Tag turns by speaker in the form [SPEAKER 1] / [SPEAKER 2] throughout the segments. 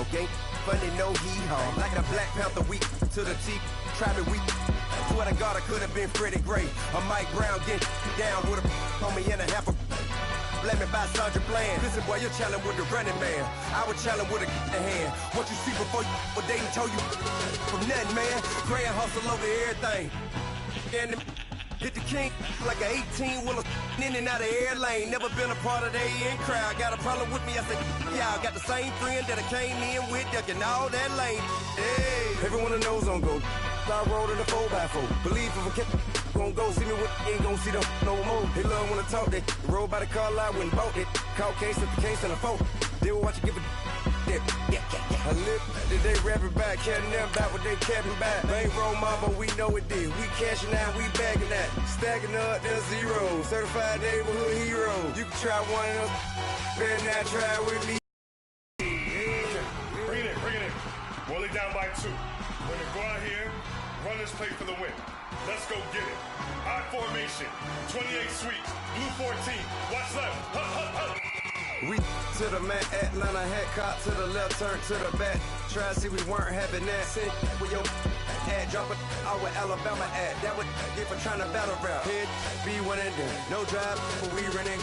[SPEAKER 1] okay? Funny, no hee-haw. Like the Black Panther week to the T. Travis week. Swear to God, I could have been Freddie Gray. Or Mike Brown getting down with a on me and a half a blame me by Sandra Bland. Listen, boy, you're challenging with the running man. I was challenging with a hand. What you see before you, what they told you from nothing, man. Gray and hustle over everything. And hit the king like an 18-wheeler in and out of air lane. Never been a part of the in crowd. Got a problem with me, I said, y'all got the same friend that I came in with, ducking all that lane. Hey, everyone knows on go. I rolled in a 4x4. Believe if a kid gon' go see me with, ain't gon' see them no more. They love when I talk, they roll by the car lot when bought it. Call case at the case and a phone. They will watch you give a dip. I live that they rapping back, carrying them back what they capping back. Bankroll mama, we know it did. We cashing out, we bagging that. Stacking up, there's zero. Certified neighborhood hero. You can try one of them, better not try with me.
[SPEAKER 2] Bring it in. Roll it down by 2. We're gonna go out here, run this play for the win. Let's go get it. I formation, 28 sweeps, blue 14. Watch left. Hup.
[SPEAKER 1] We to the man, Atlanta hat caught to the left, turn to the back. Try to see we weren't having that. Sit with your ad, drop it out with Alabama ad. That would get for trying to battle rap. Head, be one and done. No drive, but we running.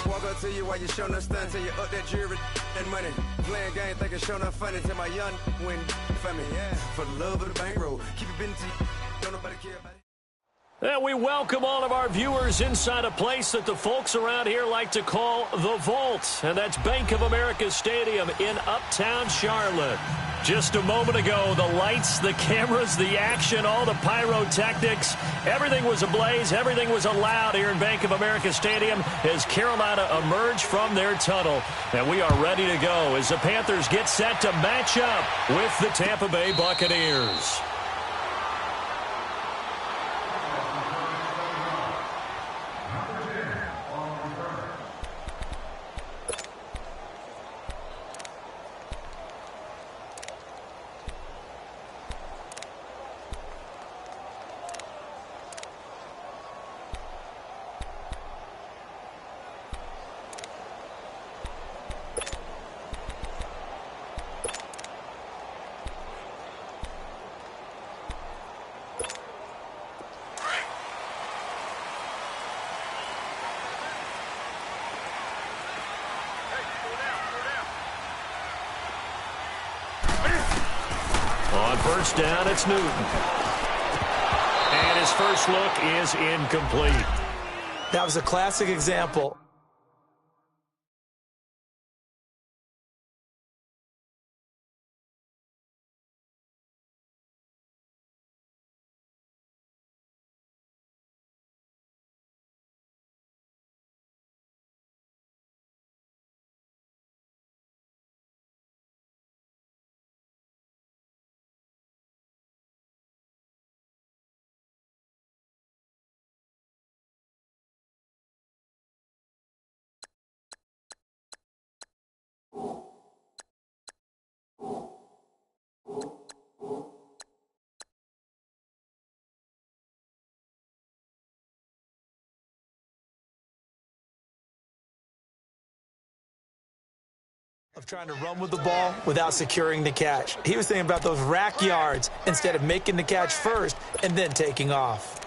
[SPEAKER 1] Walk up to you while you showing us stun till you up that jewelry and money. Playing game, thinking showing up funny till my young win for me. Yeah, for the love of the bankroll. Keep it been to you. Don't nobody care about it.
[SPEAKER 3] And we welcome all of our viewers inside a place that the folks around here like to call the Vault. And that's Bank of America Stadium in Uptown Charlotte. Just a moment ago, the lights, the cameras, the action, all the pyrotechnics, everything was ablaze, everything was allowed here in Bank of America Stadium as Carolina emerged from their tunnel. And we are ready to go as the Panthers get set to match up with the Tampa Bay Buccaneers. On first down, it's Newton. And his first look is incomplete.
[SPEAKER 4] That was a classic example. Of trying to run with the ball without securing the catch. He was thinking about those rack yards instead of making the catch first and then taking off.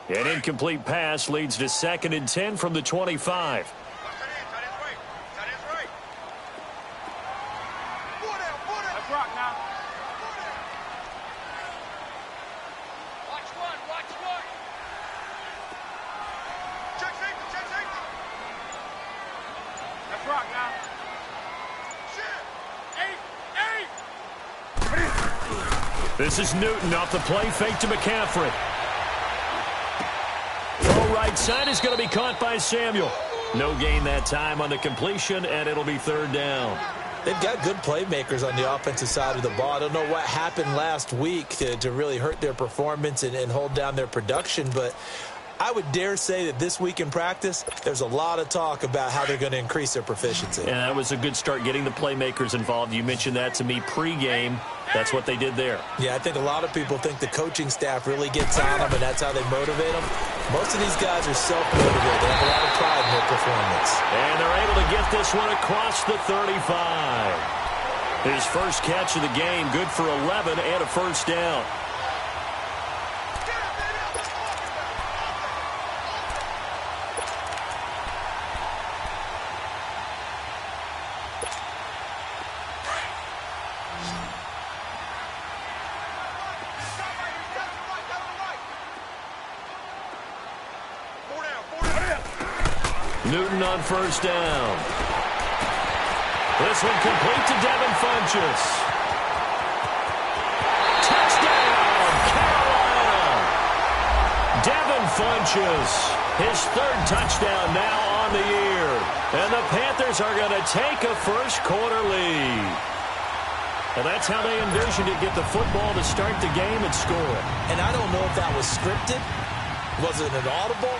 [SPEAKER 3] An incomplete pass leads to 2nd and 10 from the 25. This is Newton off the play fake to McCaffrey. Throw right side is going to be caught by Samuel. No gain that time on the completion, and it'll be 3rd down.
[SPEAKER 4] They've got good playmakers on the offensive side of the ball. I don't know what happened last week to really hurt their performance and hold down their production, but I would dare say that this week in practice, there's a lot of talk about how they're going to increase their proficiency.
[SPEAKER 3] And that was a good start getting the playmakers involved. You mentioned that to me pregame. That's what they did there.
[SPEAKER 4] Yeah, I think a lot of people think the coaching staff really gets on them, and that's how they motivate them. Most of these guys are self-motivated. They have a lot of pride in their performance.
[SPEAKER 3] And they're able to get this one across the 35. His first catch of the game, good for 11 and a first down. Newton on first down. This one complete to Devin Funchess. Touchdown, Carolina! Devin Funchess, his third touchdown now on the year. And the Panthers are going to take a first-quarter lead. Well, that's how they envisioned it, get the football to start the game and score.
[SPEAKER 4] And I don't know if that was scripted. Was it an audible?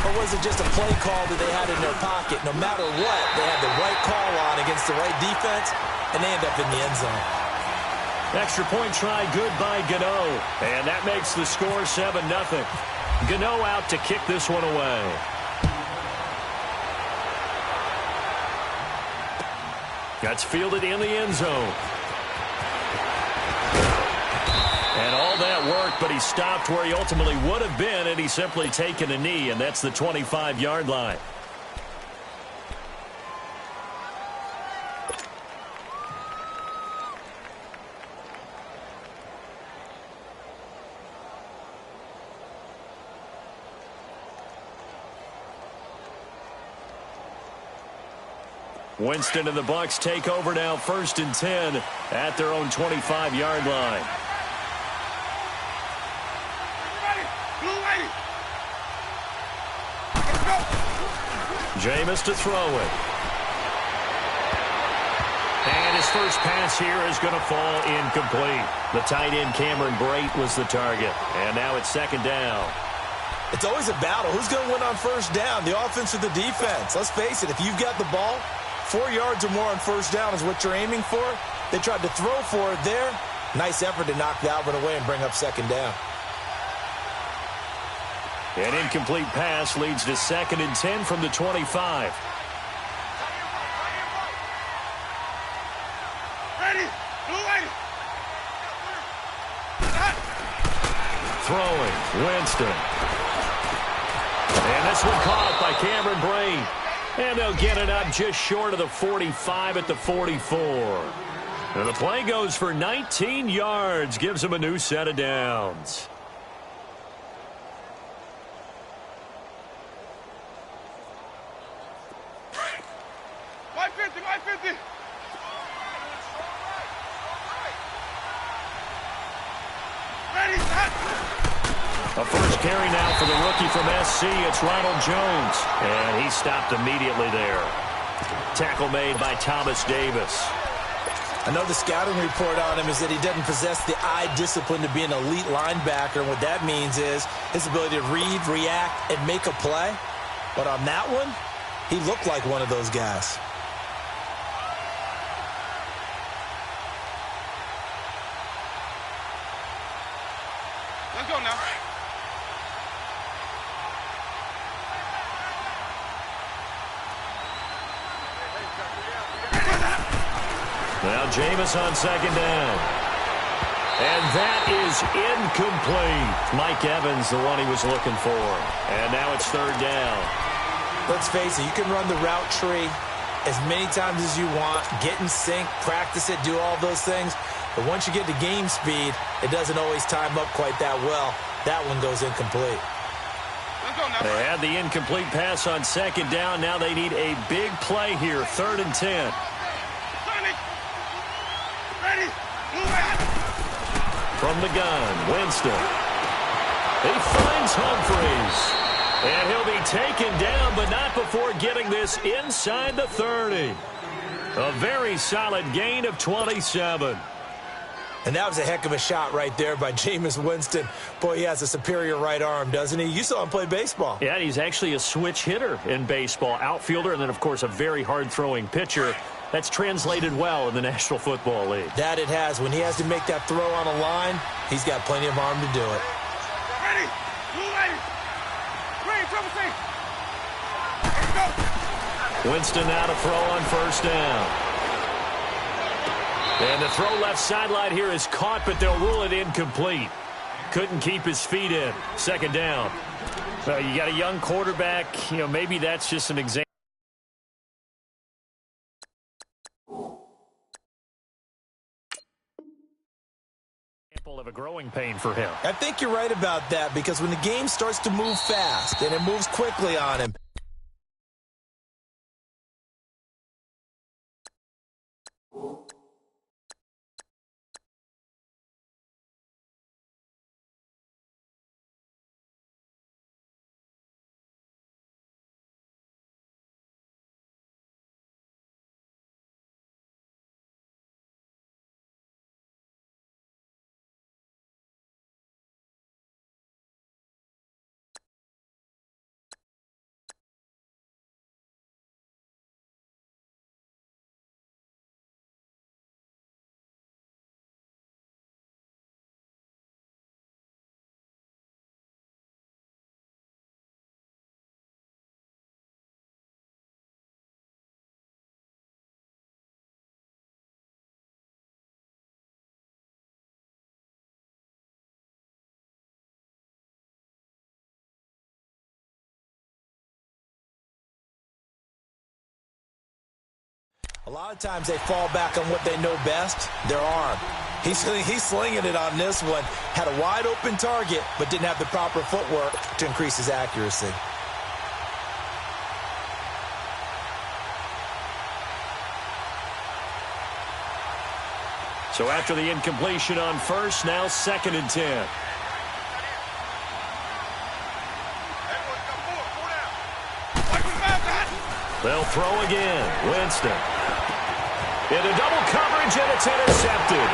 [SPEAKER 4] Or was it just a play call that they had in their pocket? No matter what, they had the right call on against the right defense, and they end up in the end zone.
[SPEAKER 3] Extra point try, good by Gano. And that makes the score 7-0. Gano out to kick this one away. That's fielded in the end zone. And all that work, but he stopped where he ultimately would have been, and he's simply taken a knee, and that's the 25-yard line. Winston and the Bucs take over now, 1st and 10 at their own 25-yard line. Jameis to throw it. And his first pass here is going to fall incomplete. The tight end Cameron Brate was the target. And now it's 2nd down.
[SPEAKER 4] It's always a battle. Who's going to win on first down, the offense or the defense? Let's face it, if you've got the ball, 4 yards or more on first down is what you're aiming for. They tried to throw for it there. Nice effort to knock that one away and bring up 2nd down.
[SPEAKER 3] An incomplete pass leads to 2nd and 10 from the 25. Throwing, Winston. And this one caught up by Cameron Brate. And they'll get it up just short of the 45 at the 44. And the play goes for 19 yards, gives them a new set of downs. A first carry now for the rookie from SC. It's Ronald Jones. And he stopped immediately there. Tackle made by Thomas Davis.
[SPEAKER 4] I know the scouting report on him is that he doesn't possess the eye discipline to be an elite linebacker. And what that means is his ability to read, react, and make a play. But on that one, he looked like one of those guys.
[SPEAKER 5] Let's go now.
[SPEAKER 3] Now Jameis on 2nd down. And that is incomplete. Mike Evans, the one he was looking for. And now it's 3rd down.
[SPEAKER 4] Let's face it, you can run the route tree as many times as you want, get in sync, practice it, do all those things. But once you get to game speed, it doesn't always time up quite that well. That one goes incomplete.
[SPEAKER 3] They had the incomplete pass on 2nd down. Now they need a big play here, 3rd and 10. From the gun, Winston. He finds Humphreys. And he'll be taken down, but not before getting this inside the 30. A very solid gain of 27.
[SPEAKER 4] And that was a heck of a shot right there by Jameis Winston. Boy, he has a superior right arm, doesn't he? You saw him play baseball.
[SPEAKER 3] Yeah, he's actually a switch hitter in baseball. Outfielder, and then, of course, a very hard-throwing pitcher. That's translated well in the National Football League.
[SPEAKER 4] That it has. When he has to make that throw on a line, he's got plenty of arm to do it.
[SPEAKER 3] Winston now to throw on first down. And the throw left sideline here is caught, but they'll rule it incomplete. Couldn't keep his feet in. Second down. You got a young quarterback. Maybe that's just an example of a growing pain for him.
[SPEAKER 4] I think you're right about that, because when the game starts to move fast and it moves quickly on him, a lot of times they fall back on what they know best, their arm. He's slinging it on this one. Had a wide open target, but didn't have the proper footwork to increase his accuracy.
[SPEAKER 3] So after the incompletion on first, now 2nd and 10. They'll throw again. Winston. Into double coverage, and it's intercepted.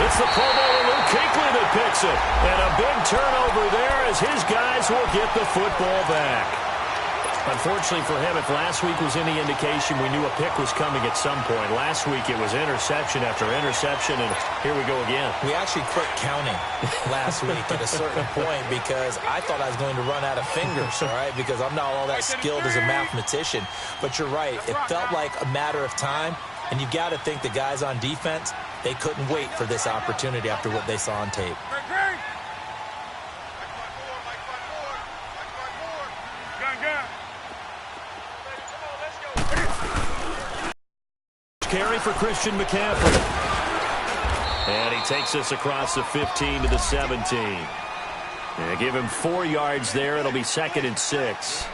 [SPEAKER 3] It's the Pro Bowler Luke Kuechly that picks it. And a big turnover there as his guys will get the football back. Unfortunately for him, if last week was any indication, we knew a pick was coming at some point. Last week it was interception after interception, and here we go again.
[SPEAKER 4] We actually quit counting last week at a certain point because I thought I was going to run out of fingers, all right, because I'm not all that skilled as a mathematician. But you're right. It felt like a matter of time, and you've got to think the guys on defense, they couldn't wait for this opportunity after what they saw on tape.
[SPEAKER 3] Carry for Christian McCaffrey. And he takes us across the 15 to the 17. And give him 4 yards there. It'll be 2nd and 6.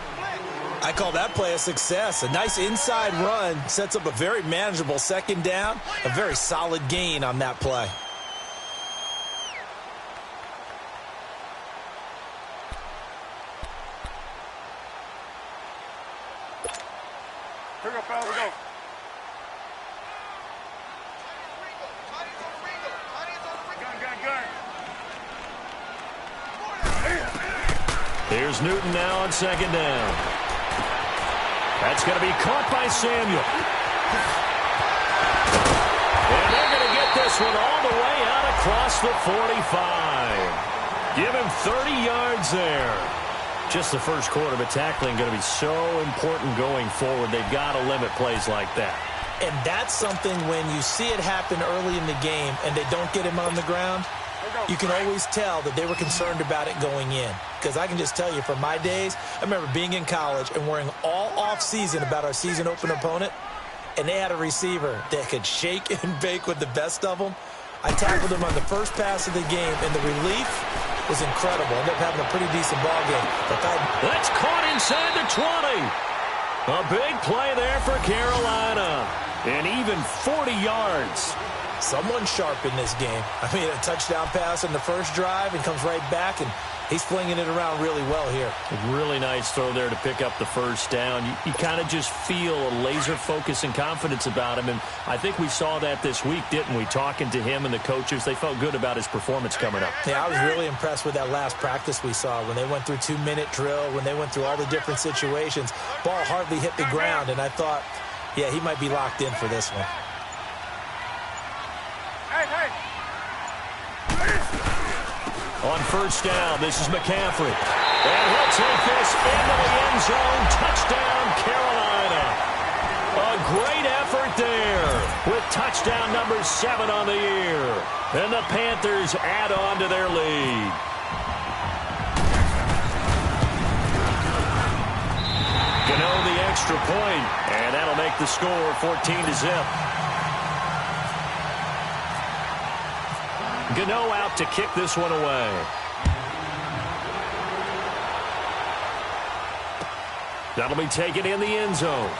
[SPEAKER 4] I call that play a success. A nice inside run sets up a very manageable 2nd down. A very solid gain on that play.
[SPEAKER 5] Here we go, fellas, we go.
[SPEAKER 3] Here's Newton now on 2nd down. That's going to be caught by Samuel. And they're going to get this one all the way out across the 45. Give him 30 yards there. Just the first quarter, but tackling going to be so important going forward. They've got to limit plays like that.
[SPEAKER 4] And that's something when you see it happen early in the game and they don't get him on the ground, you can always tell that they were concerned about it going in. Because I can just tell you from my days, I remember being in college and worrying all off-season about our season opener opponent, and they had a receiver that could shake and bake with the best of them. I tackled him on the first pass of the game, and the relief was incredible. Ended up having a pretty decent ball game.
[SPEAKER 3] That's caught inside the 20. A big play there for Carolina. And even 40 yards.
[SPEAKER 4] Someone sharp in this game. I mean, a touchdown pass on the first drive and comes right back, and he's flinging it around really well here.
[SPEAKER 3] A really nice throw there to pick up the first down. You kind of just feel a laser focus and confidence about him, and I think we saw that this week, didn't we? Talking to him and the coaches, they felt good about his performance coming up.
[SPEAKER 4] Yeah, I was really impressed with that last practice we saw when they went through 2-minute drill, when they went through all the different situations. Ball hardly hit the ground, and I thought, yeah, he might be locked in for this one.
[SPEAKER 3] On first down, this is McCaffrey. And he'll take this into the end zone. Touchdown, Carolina. touchdown number 7 on the year. And the Panthers add on to their lead. Gano the extra point, and that'll make the score 14-0. Gano out to kick this one away. That'll be taken in the end zone.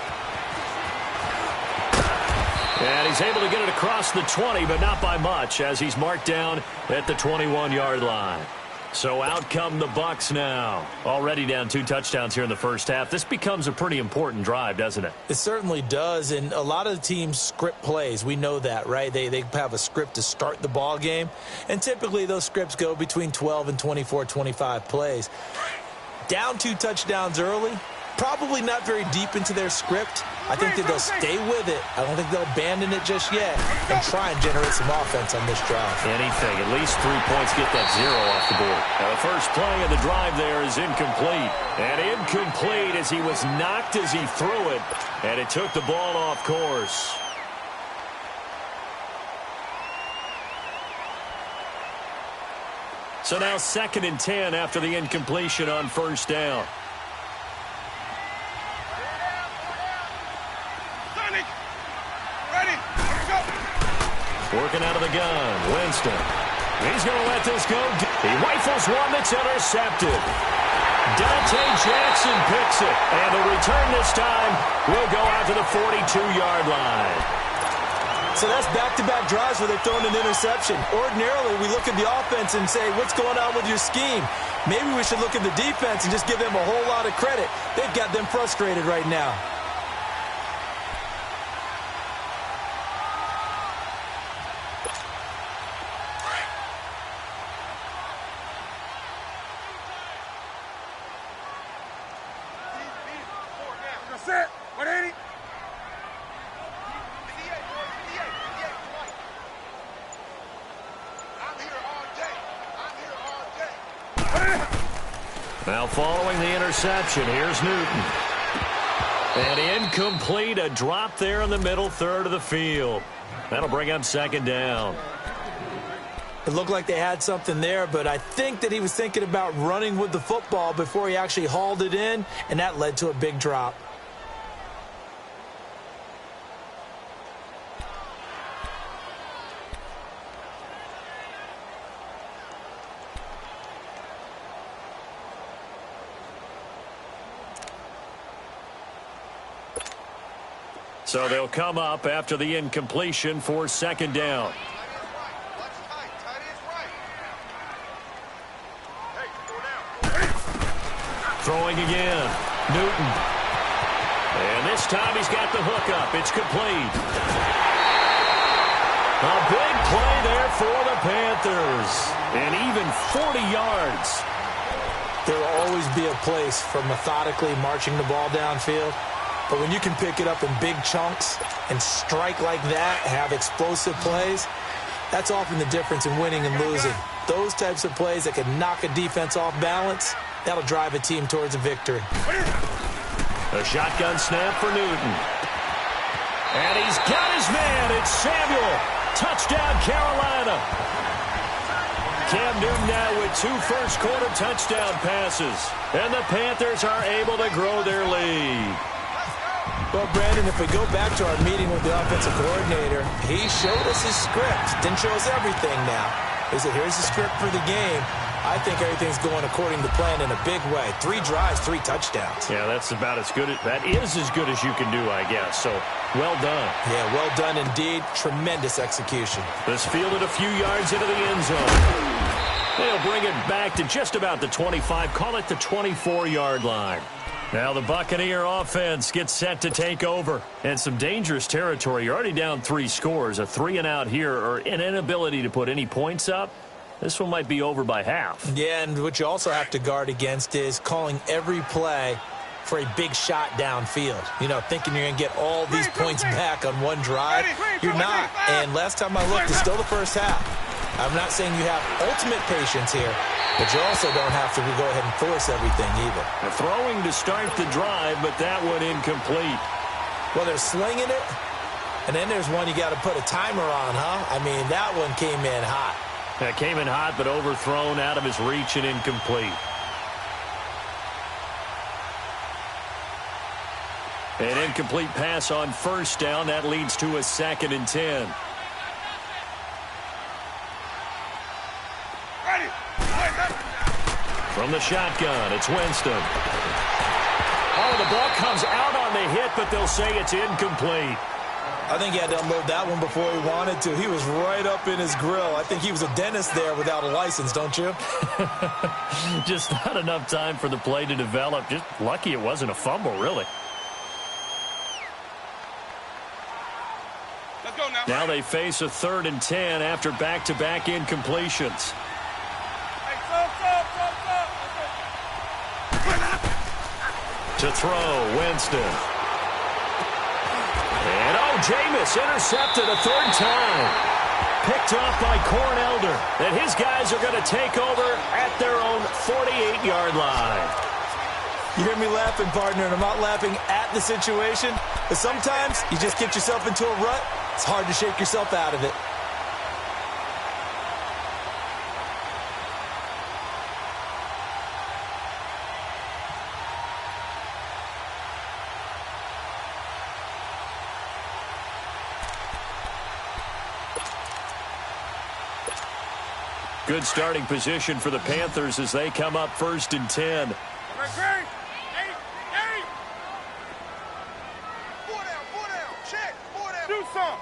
[SPEAKER 3] And he's able to get it across the 20, but not by much, as he's marked down at the 21-yard line. So out come the Bucs now. Already down 2 touchdowns here in the first half. This becomes a pretty important drive, doesn't it?
[SPEAKER 4] It certainly does, and a lot of the teams script plays. We know that, right? They have a script to start the ball game, and typically those scripts go between 12 and 24, 25 plays. Down 2 touchdowns early, probably not very deep into their script. I think that they'll stay with it. I don't think they'll abandon it just yet and try and generate some offense on this drive.
[SPEAKER 3] Anything. At least 3 points, get that 0 off the board. Now the first play of the drive there is incomplete. And incomplete as he was knocked as he threw it. And it took the ball off course. So now 2nd and 10 after the incompletion on first down. Working out of the gun, Winston. He's going to let this go. He rifles one that's intercepted. Dante Jackson picks it. And the return this time will go out to the 42-yard line.
[SPEAKER 4] So that's back-to-back drives where they've thrown an interception. Ordinarily, we look at the offense and say, what's going on with your scheme? Maybe we should look at the defense and just give them a whole lot of credit. They've got them frustrated right now.
[SPEAKER 3] Now following the interception, here's Newton. And incomplete, a drop there in the middle third of the field. That'll bring up 2nd down.
[SPEAKER 4] It looked like they had something there, but I think that he was thinking about running with the football before he actually hauled it in, and that led to a big drop.
[SPEAKER 3] So they'll come up after the incompletion for 2nd down. Throwing again. Newton. And this time he's got the hookup. It's complete. A big play there for the Panthers. And even 40 yards.
[SPEAKER 4] There will always be a place for methodically marching the ball downfield. But when you can pick it up in big chunks and strike like that, have explosive plays, that's often the difference in winning and losing. Those types of plays that can knock a defense off balance, that'll drive a team towards a victory.
[SPEAKER 3] A shotgun snap for Newton. And he's got his man. It's Samuel. Touchdown, Carolina. Cam Newton now with 2 first-quarter touchdown passes. And the Panthers are able to grow their lead.
[SPEAKER 4] Well, Brandon, if we go back to our meeting with the offensive coordinator, he showed us his script. Didn't show us everything now. He said, here's the script for the game. I think everything's going according to plan in a big way. 3 drives, 3 touchdowns.
[SPEAKER 3] Yeah, that's about as good. That is as good as you can do, I guess. So, well done.
[SPEAKER 4] Yeah, well done indeed. Tremendous execution.
[SPEAKER 3] This fielded a few yards into the end zone. They'll bring it back to just about the 25. Call it the 24-yard line. Now the Buccaneer offense gets set to take over. And some dangerous territory. You're already down 3 scores. A 3-and-out here, or an inability to put any points up. This one might be over by half. Yeah, and what you also have to guard against is calling every play for a big shot downfield. You know, thinking you're going to get all these points back on one drive. You're not. And last time I looked, it's still the first half. I'm not saying you have ultimate patience here, but you also don't have to go ahead and force everything either. They're throwing to start the drive, but that one incomplete.
[SPEAKER 4] Well, they're slinging it, And then there's one you got to put a timer on, huh? I mean, that one came in hot.
[SPEAKER 3] That came in hot, but overthrown, out of his reach, and incomplete. An incomplete pass on first down. That leads to a 2nd and 10. From the shotgun, it's Winston. Oh, the ball comes out on the hit, but they'll say it's incomplete.
[SPEAKER 4] I think he had to unload that one before he wanted to. He was right up in his grill. I think he was a dentist there without a license, don't you?
[SPEAKER 3] Just not enough time for the play to develop. Just lucky it wasn't a fumble, really.
[SPEAKER 5] Let's go now.
[SPEAKER 3] Now they face a 3rd and 10 after back-to-back incompletions. To throw, Winston. And, Jameis intercepted a 3rd time. Picked off by Cornelder. And his guys are going to take over at their own 48-yard line.
[SPEAKER 4] You hear me laughing, partner, and I'm not laughing at the situation. But sometimes you just get yourself into a rut. It's hard to shake yourself out of it.
[SPEAKER 3] Good starting position for the Panthers as they come up 1st and 10.
[SPEAKER 5] Four down. Check. 4 down. Do some.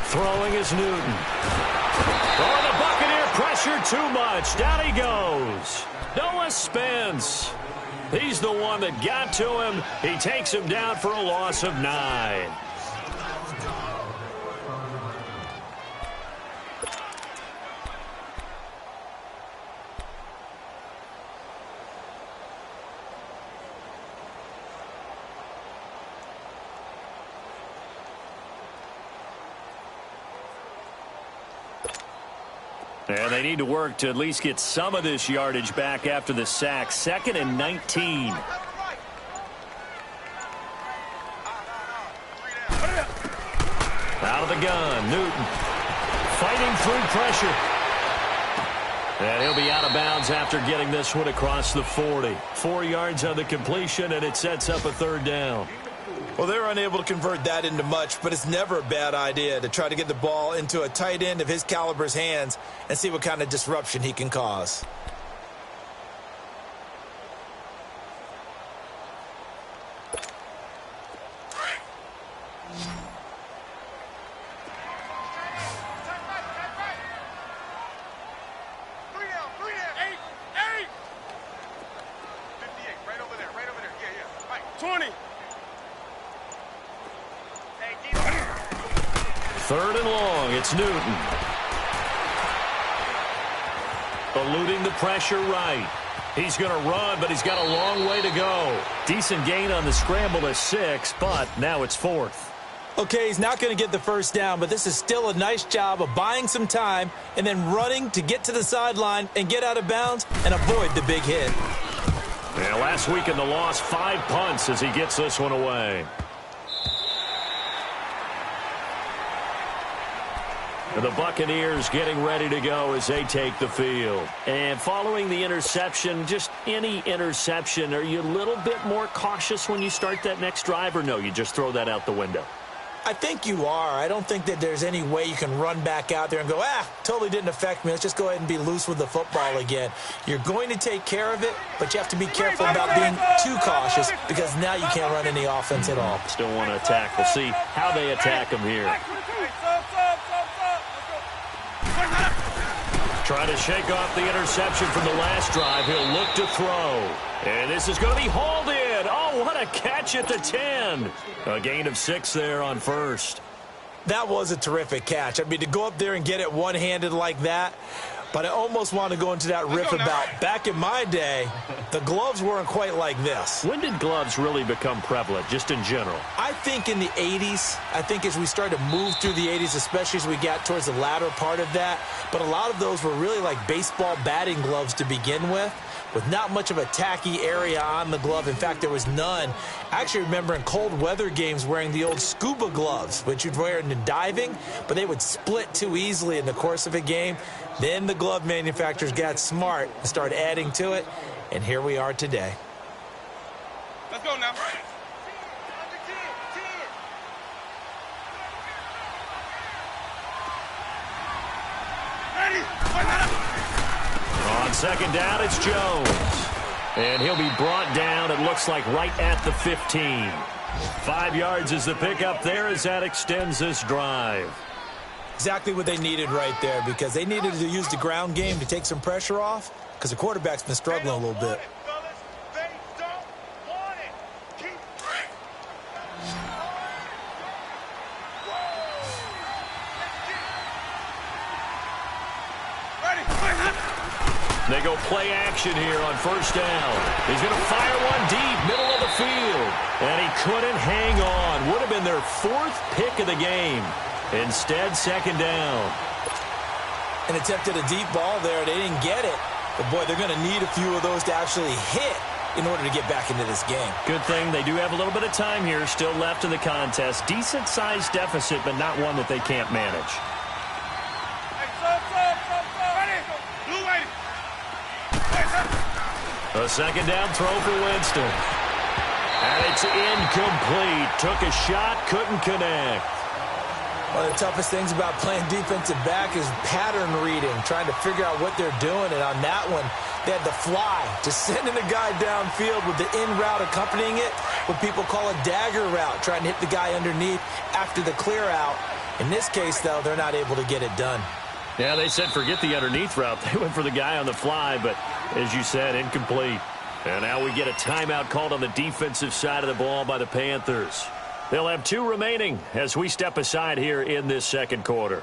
[SPEAKER 3] Throwing is Newton. Oh, the Buccaneer pressure too much. Down he goes. Noah Spence. He's the one that got to him. He takes him down for a loss of 9. And they need to work to at least get some of this yardage back after the sack. 2nd and 19. Out of the gun, Newton. Fighting through pressure. And he'll be out of bounds after getting this one across the 40. 4 yards on the completion, and it sets up a 3rd down.
[SPEAKER 4] Well, they're unable to convert that into much, but it's never a bad idea to try to get the ball into a tight end of his caliber's hands and see what kind of disruption he can cause.
[SPEAKER 3] Third and long, it's Newton. Eluding the pressure right. He's going to run, but he's got a long way to go. Decent gain on the scramble is 6, but now it's 4th.
[SPEAKER 4] Okay, he's not going to get the first down, but this is still a nice job of buying some time and then running to get to the sideline and get out of bounds and avoid the big hit.
[SPEAKER 3] Yeah, last week in the loss, 5 punts as he gets this one away. The Buccaneers getting ready to go as they take the field. And following the interception, just any interception, are you a little bit more cautious when you start that next drive, or no, you just throw that out the window?
[SPEAKER 4] I think you are. I don't think that there's any way you can run back out there and go, totally didn't affect me. Let's just go ahead and be loose with the football again. You're going to take care of it, but you have to be careful about being too cautious because now you can't run any offense at all.
[SPEAKER 3] Still want to attack. We'll see how they attack him here. Trying to shake off the interception from the last drive. He'll look to throw. And this is going to be hauled in. Oh, what a catch at the 10. A gain of 6 there on first.
[SPEAKER 4] That was a terrific catch. I mean, to go up there and get it one-handed like that, But I almost want to go into that riff about back in my day, the gloves weren't quite like this.
[SPEAKER 3] When did gloves really become prevalent, just in general?
[SPEAKER 4] I think in the 80s. I think as we started to move through the 80s, especially as we got towards the latter part of that. But a lot of those were really like baseball batting gloves to begin with not much of a tacky area on the glove. In fact, there was none. I actually remember in cold weather games wearing the old scuba gloves, which you'd wear in diving, but they would split too easily in the course of a game. Then the glove manufacturers got smart and started adding to it, and here we are today.
[SPEAKER 5] Let's go now.
[SPEAKER 3] On second down, it's Jones. And he'll be brought down, it looks like, right at the 15. 5 yards is the pickup there as that extends this drive.
[SPEAKER 4] Exactly what they needed right there, because they needed to use the ground game to take some pressure off, because the quarterback's been struggling a little bit.
[SPEAKER 3] They go play action here on first down. He's going to fire one deep, middle of the field. And he couldn't hang on. Would have been their 4th pick of the game. Instead, second down.
[SPEAKER 4] And attempted a deep ball there. They didn't get it. But, boy, they're going to need a few of those to actually hit in order to get back into this game.
[SPEAKER 3] Good thing they do have a little bit of time here still left in the contest. Decent-sized deficit, but not one that they can't manage. A second down throw for Winston. And it's incomplete. Took a shot, couldn't connect.
[SPEAKER 4] One of the toughest things about playing defensive back is pattern reading, trying to figure out what they're doing. And on that one, they had the fly, just sending a guy downfield with the in route accompanying it, what people call a dagger route, trying to hit the guy underneath after the clear out. In this case, though, they're not able to get it done.
[SPEAKER 3] Yeah, they said forget the underneath route. They went for the guy on the fly, but as you said, incomplete. And now we get a timeout called on the defensive side of the ball by the Panthers. They'll have 2 remaining as we step aside here in this second quarter.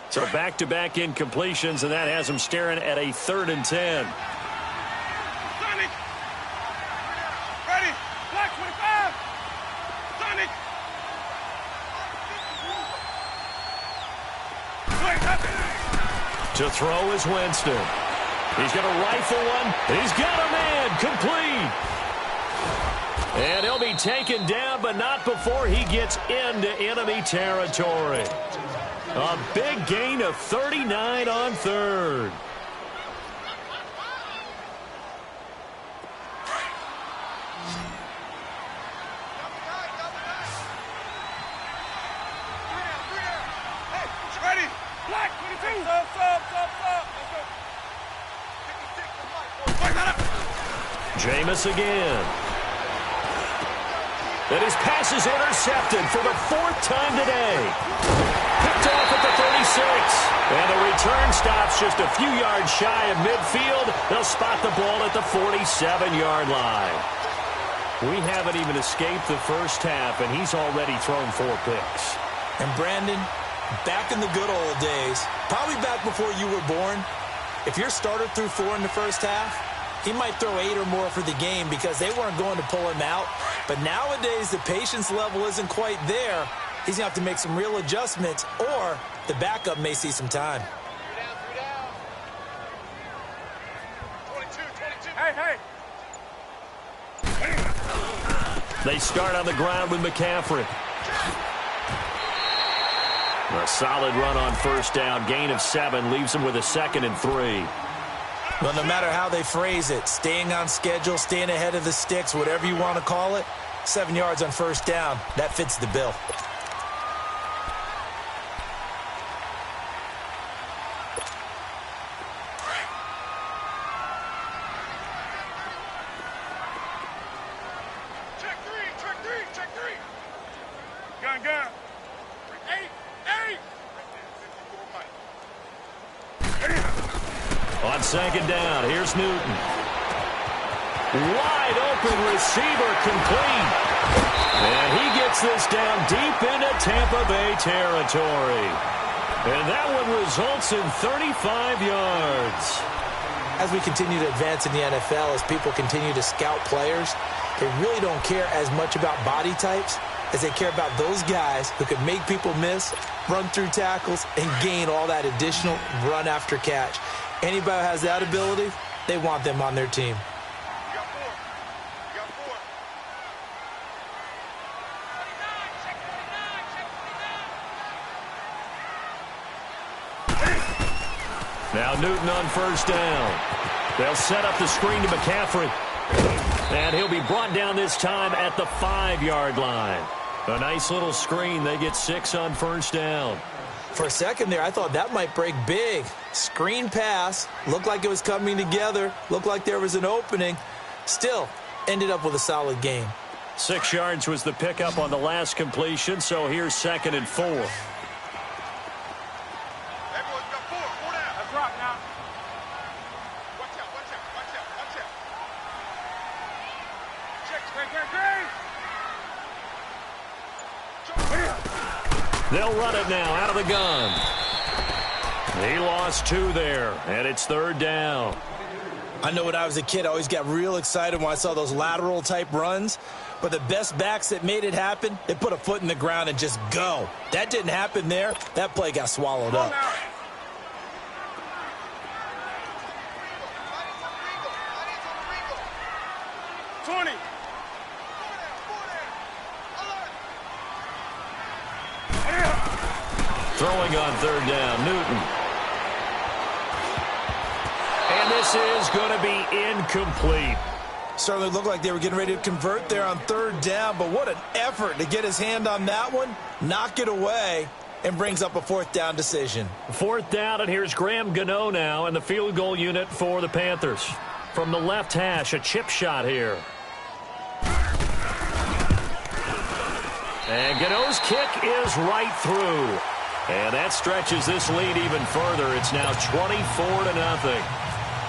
[SPEAKER 3] So back-to-back incompletions, and that has them staring at a 3rd and 10.
[SPEAKER 5] Ready? Black 25. Sonic.
[SPEAKER 3] To throw is Winston. He's going to rifle one. He's got a man. Complete. And he'll be taken down, but not before he gets into enemy territory. A big gain of 39 on 3rd.
[SPEAKER 5] Ready? Black 22. Sub.
[SPEAKER 3] Jameis again. And his pass is intercepted for the 4th time today. Picked off at the 36. And the return stops just a few yards shy of midfield. They'll spot the ball at the 47-yard line. We haven't even escaped the first half, and he's already thrown 4 picks.
[SPEAKER 4] And Brandon, back in the good old days, probably back before you were born, if your starter threw 4 in the first half, he might throw 8 or more for the game because they weren't going to pull him out. But nowadays, the patience level isn't quite there. He's going to have to make some real adjustments, or the backup may see some time.
[SPEAKER 5] 22. Hey.
[SPEAKER 3] They start on the ground with McCaffrey. A solid run on first down. Gain of 7 leaves him with a 2nd and 3.
[SPEAKER 4] Well, no matter how they phrase it, staying on schedule, staying ahead of the sticks, whatever you want to call it, 7 yards on first down, that fits the bill.
[SPEAKER 5] Check three. Gun. 8.
[SPEAKER 3] On second down, here's Newton. Wide open receiver, complete. And he gets this down deep into Tampa Bay territory. And that one results in 35 yards.
[SPEAKER 4] As we continue to advance in the NFL, as people continue to scout players, they really don't care as much about body types as they care about those guys who can make people miss, run through tackles, and gain all that additional run after catch. Anybody who has that ability, they want them on their team.
[SPEAKER 3] Now Newton on first down. They'll set up the screen to McCaffrey. And he'll be brought down this time at the 5-yard line. A nice little screen. They get 6 on first down.
[SPEAKER 4] For a second there, I thought that might break big. Screen pass. Looked like it was coming together. Looked like there was an opening. Still, ended up with a solid game.
[SPEAKER 3] 6 yards was the pickup on the last completion, so here's 2nd and 4. They'll run it now out of the gun. He lost 2 there, and it's 3rd down.
[SPEAKER 4] I know when I was a kid, I always got real excited when I saw those lateral type runs. But the best backs that made it happen, they put a foot in the ground and just go. That didn't happen there. That play got swallowed up.
[SPEAKER 5] 20.
[SPEAKER 3] Throwing on 3rd down, Newton. And this is going to be incomplete.
[SPEAKER 4] Certainly looked like they were getting ready to convert there on 3rd down, but what an effort to get his hand on that one, knock it away, and brings up a 4th down decision.
[SPEAKER 3] 4th down, and here's Graham Gano now in the field goal unit for the Panthers. From the left hash, a chip shot here. And Gano's kick is right through. And that stretches this lead even further. It's now 24-0.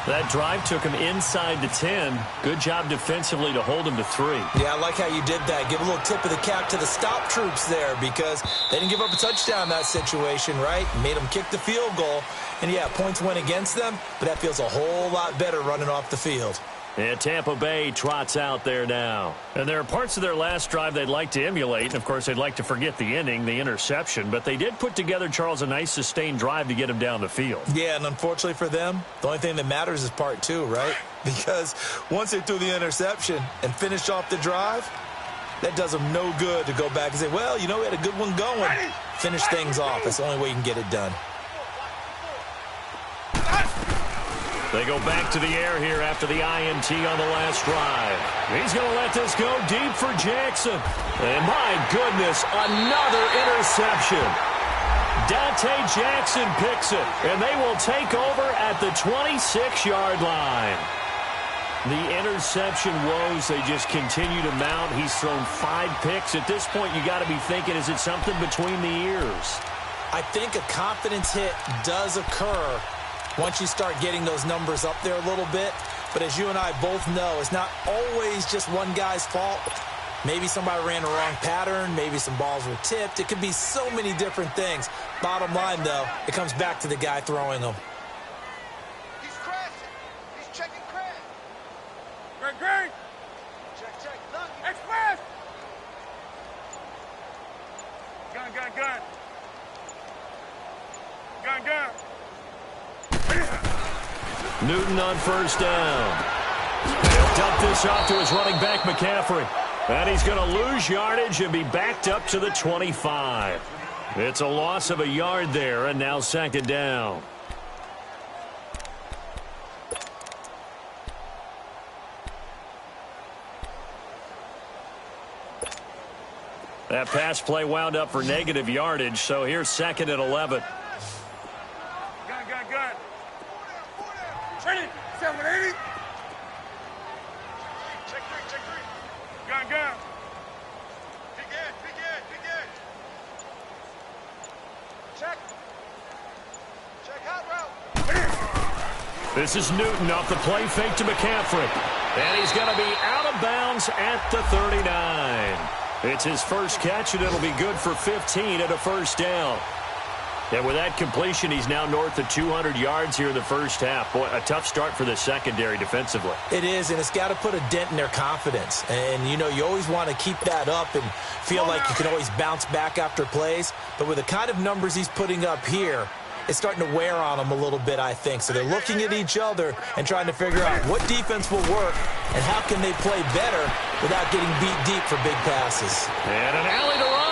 [SPEAKER 3] That drive took him inside the 10. Good job defensively to hold him to 3.
[SPEAKER 4] Yeah, I like how you did that. Give a little tip of the cap to the stop troops there because they didn't give up a touchdown in that situation, right? Made them kick the field goal. And, yeah, points went against them, but that feels a whole lot better running off the field.
[SPEAKER 3] And Tampa Bay trots out there now. And there are parts of their last drive they'd like to emulate. And, of course, they'd like to forget the ending, the interception. But they did put together, Charles, a nice sustained drive to get him down the field.
[SPEAKER 4] Yeah, and unfortunately for them, the only thing that matters is part 2, right? Because once they threw the interception and finished off the drive, that does them no good to go back and say, well, you know, we had a good one going. Finish things off. That's the only way you can get it done.
[SPEAKER 3] They go back to the air here after the INT on the last drive. He's going to let this go deep for Jackson. And my goodness, another interception. Dante Jackson picks it, and they will take over at the 26-yard line. The interception woes, they just continue to mount. He's thrown 5 picks. At this point, you got to be thinking, is it something between the ears?
[SPEAKER 4] I think a confidence hit does occur once you start getting those numbers up there a little bit. But as you and I both know, it's not always just one guy's fault. Maybe somebody ran a wrong pattern. Maybe some balls were tipped. It could be so many different things. Bottom line, though, it comes back to the guy throwing them.
[SPEAKER 5] He's crashing. He's checking crash. Greg. Check. Look. Express. Gun. Gun.
[SPEAKER 3] Newton on first down. He'll dump this off to his running back, McCaffrey. And he's going to lose yardage and be backed up to the 25. It's a loss of a yard there, and now 2nd down. That pass play wound up for negative yardage, so here's 2nd and 11.
[SPEAKER 5] Gun. Training. 780. Check three. Gun. Big end. Check out route.
[SPEAKER 3] This is Newton off the play fake to McCaffrey. And he's going to be out of bounds at the 39. It's his first catch, and it'll be good for 15 and a first down. And with that completion, he's now north of 200 yards here in the first half. Boy, a tough start for the secondary defensively.
[SPEAKER 4] It is, and it's got to put a dent in their confidence. And, you always want to keep that up and feel like you can always bounce back after plays. But with the kind of numbers he's putting up here, it's starting to wear on them a little bit, I think. So they're looking at each other and trying to figure out what defense will work and how can they play better without getting beat deep for big passes.
[SPEAKER 3] And an alley to run.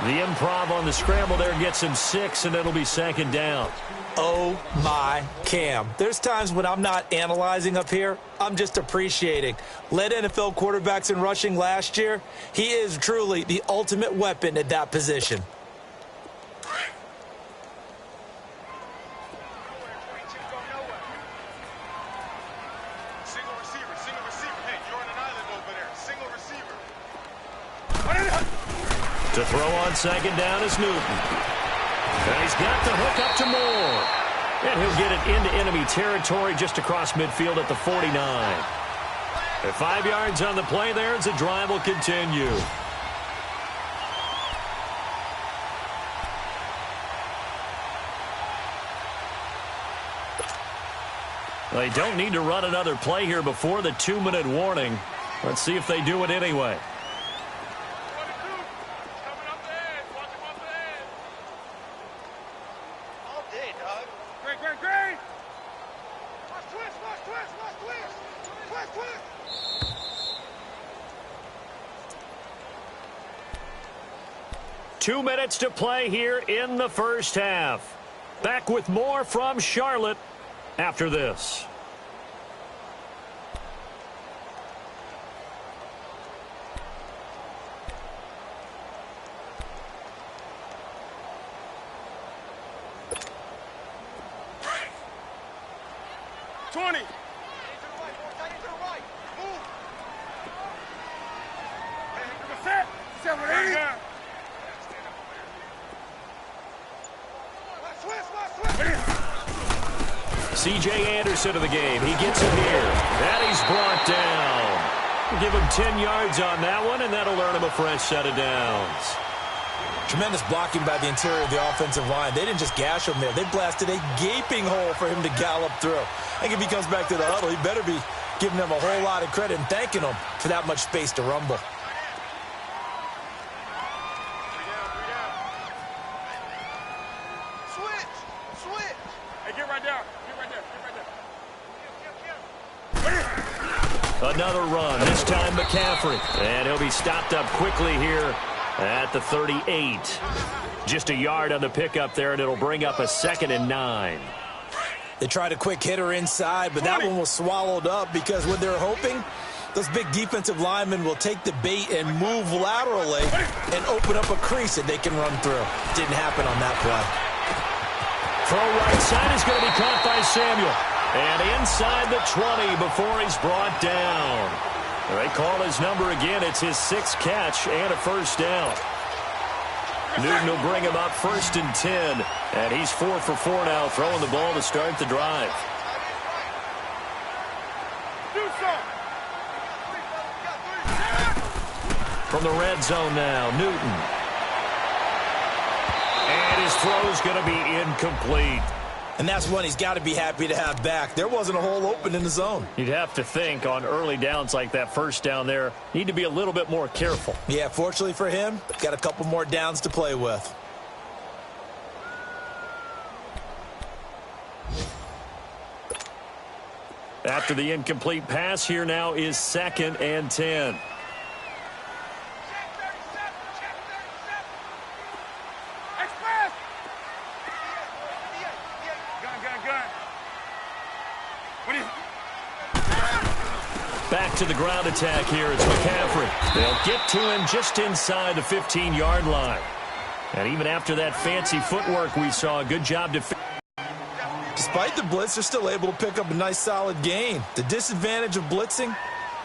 [SPEAKER 3] The improv on the scramble there gets him 6, and it'll be second down.
[SPEAKER 4] Oh, my Cam. There's times when I'm not analyzing up here. I'm just appreciating. Led NFL quarterbacks in rushing last year. He is truly the ultimate weapon at that position.
[SPEAKER 3] To throw on second down is Newton. And he's got the hook up to Moore. And he'll get it into enemy territory just across midfield at the 49. At 5 yards on the play there as the drive will continue. They don't need to run another play here before the 2-minute warning. Let's see if they do it anyway.
[SPEAKER 5] Great. Watch twist.
[SPEAKER 3] 2 minutes to play here in the first half. Back with more from Charlotte after this. C.J. Anderson of the game. He gets it here. And he's brought down. Give him 10 yards on that one, and that'll earn him a fresh set of downs.
[SPEAKER 4] Tremendous blocking by the interior of the offensive line. They didn't just gash him there. They blasted a gaping hole for him to gallop through. I think if he comes back to the huddle, he better be giving them a whole lot of credit and thanking them for that much space to rumble.
[SPEAKER 3] Another run, this time McCaffrey. And he'll be stopped up quickly here at the 38. Just a yard on the pickup there, and it'll bring up a 2nd and 9.
[SPEAKER 4] They tried a quick hitter inside, but that one was swallowed up because what they're hoping, those big defensive linemen will take the bait and move laterally and open up a crease that they can run through. Didn't happen on that play.
[SPEAKER 3] Throw right side is going to be caught by Samuel. And inside the 20 before he's brought down. They call his number again. It's his 6th catch and a first down. Newton will bring him up 1st and 10. And he's 4 for 4 now, throwing the ball to start the drive. From the red zone now, Newton. And his throw is going to be incomplete.
[SPEAKER 4] And that's one he's got to be happy to have back. There wasn't a hole open in the zone.
[SPEAKER 3] You'd have to think on early downs like that first down there, need to be a little bit more careful.
[SPEAKER 4] Yeah, fortunately for him, got a couple more downs to play with.
[SPEAKER 3] After the incomplete pass, here now is 2nd and 10. Back to the ground attack here. It's McCaffrey. They'll get to him just inside the 15-yard line. And even after that fancy footwork we saw, a good job
[SPEAKER 4] Despite the blitz, they're still able to pick up a nice solid gain. The disadvantage of blitzing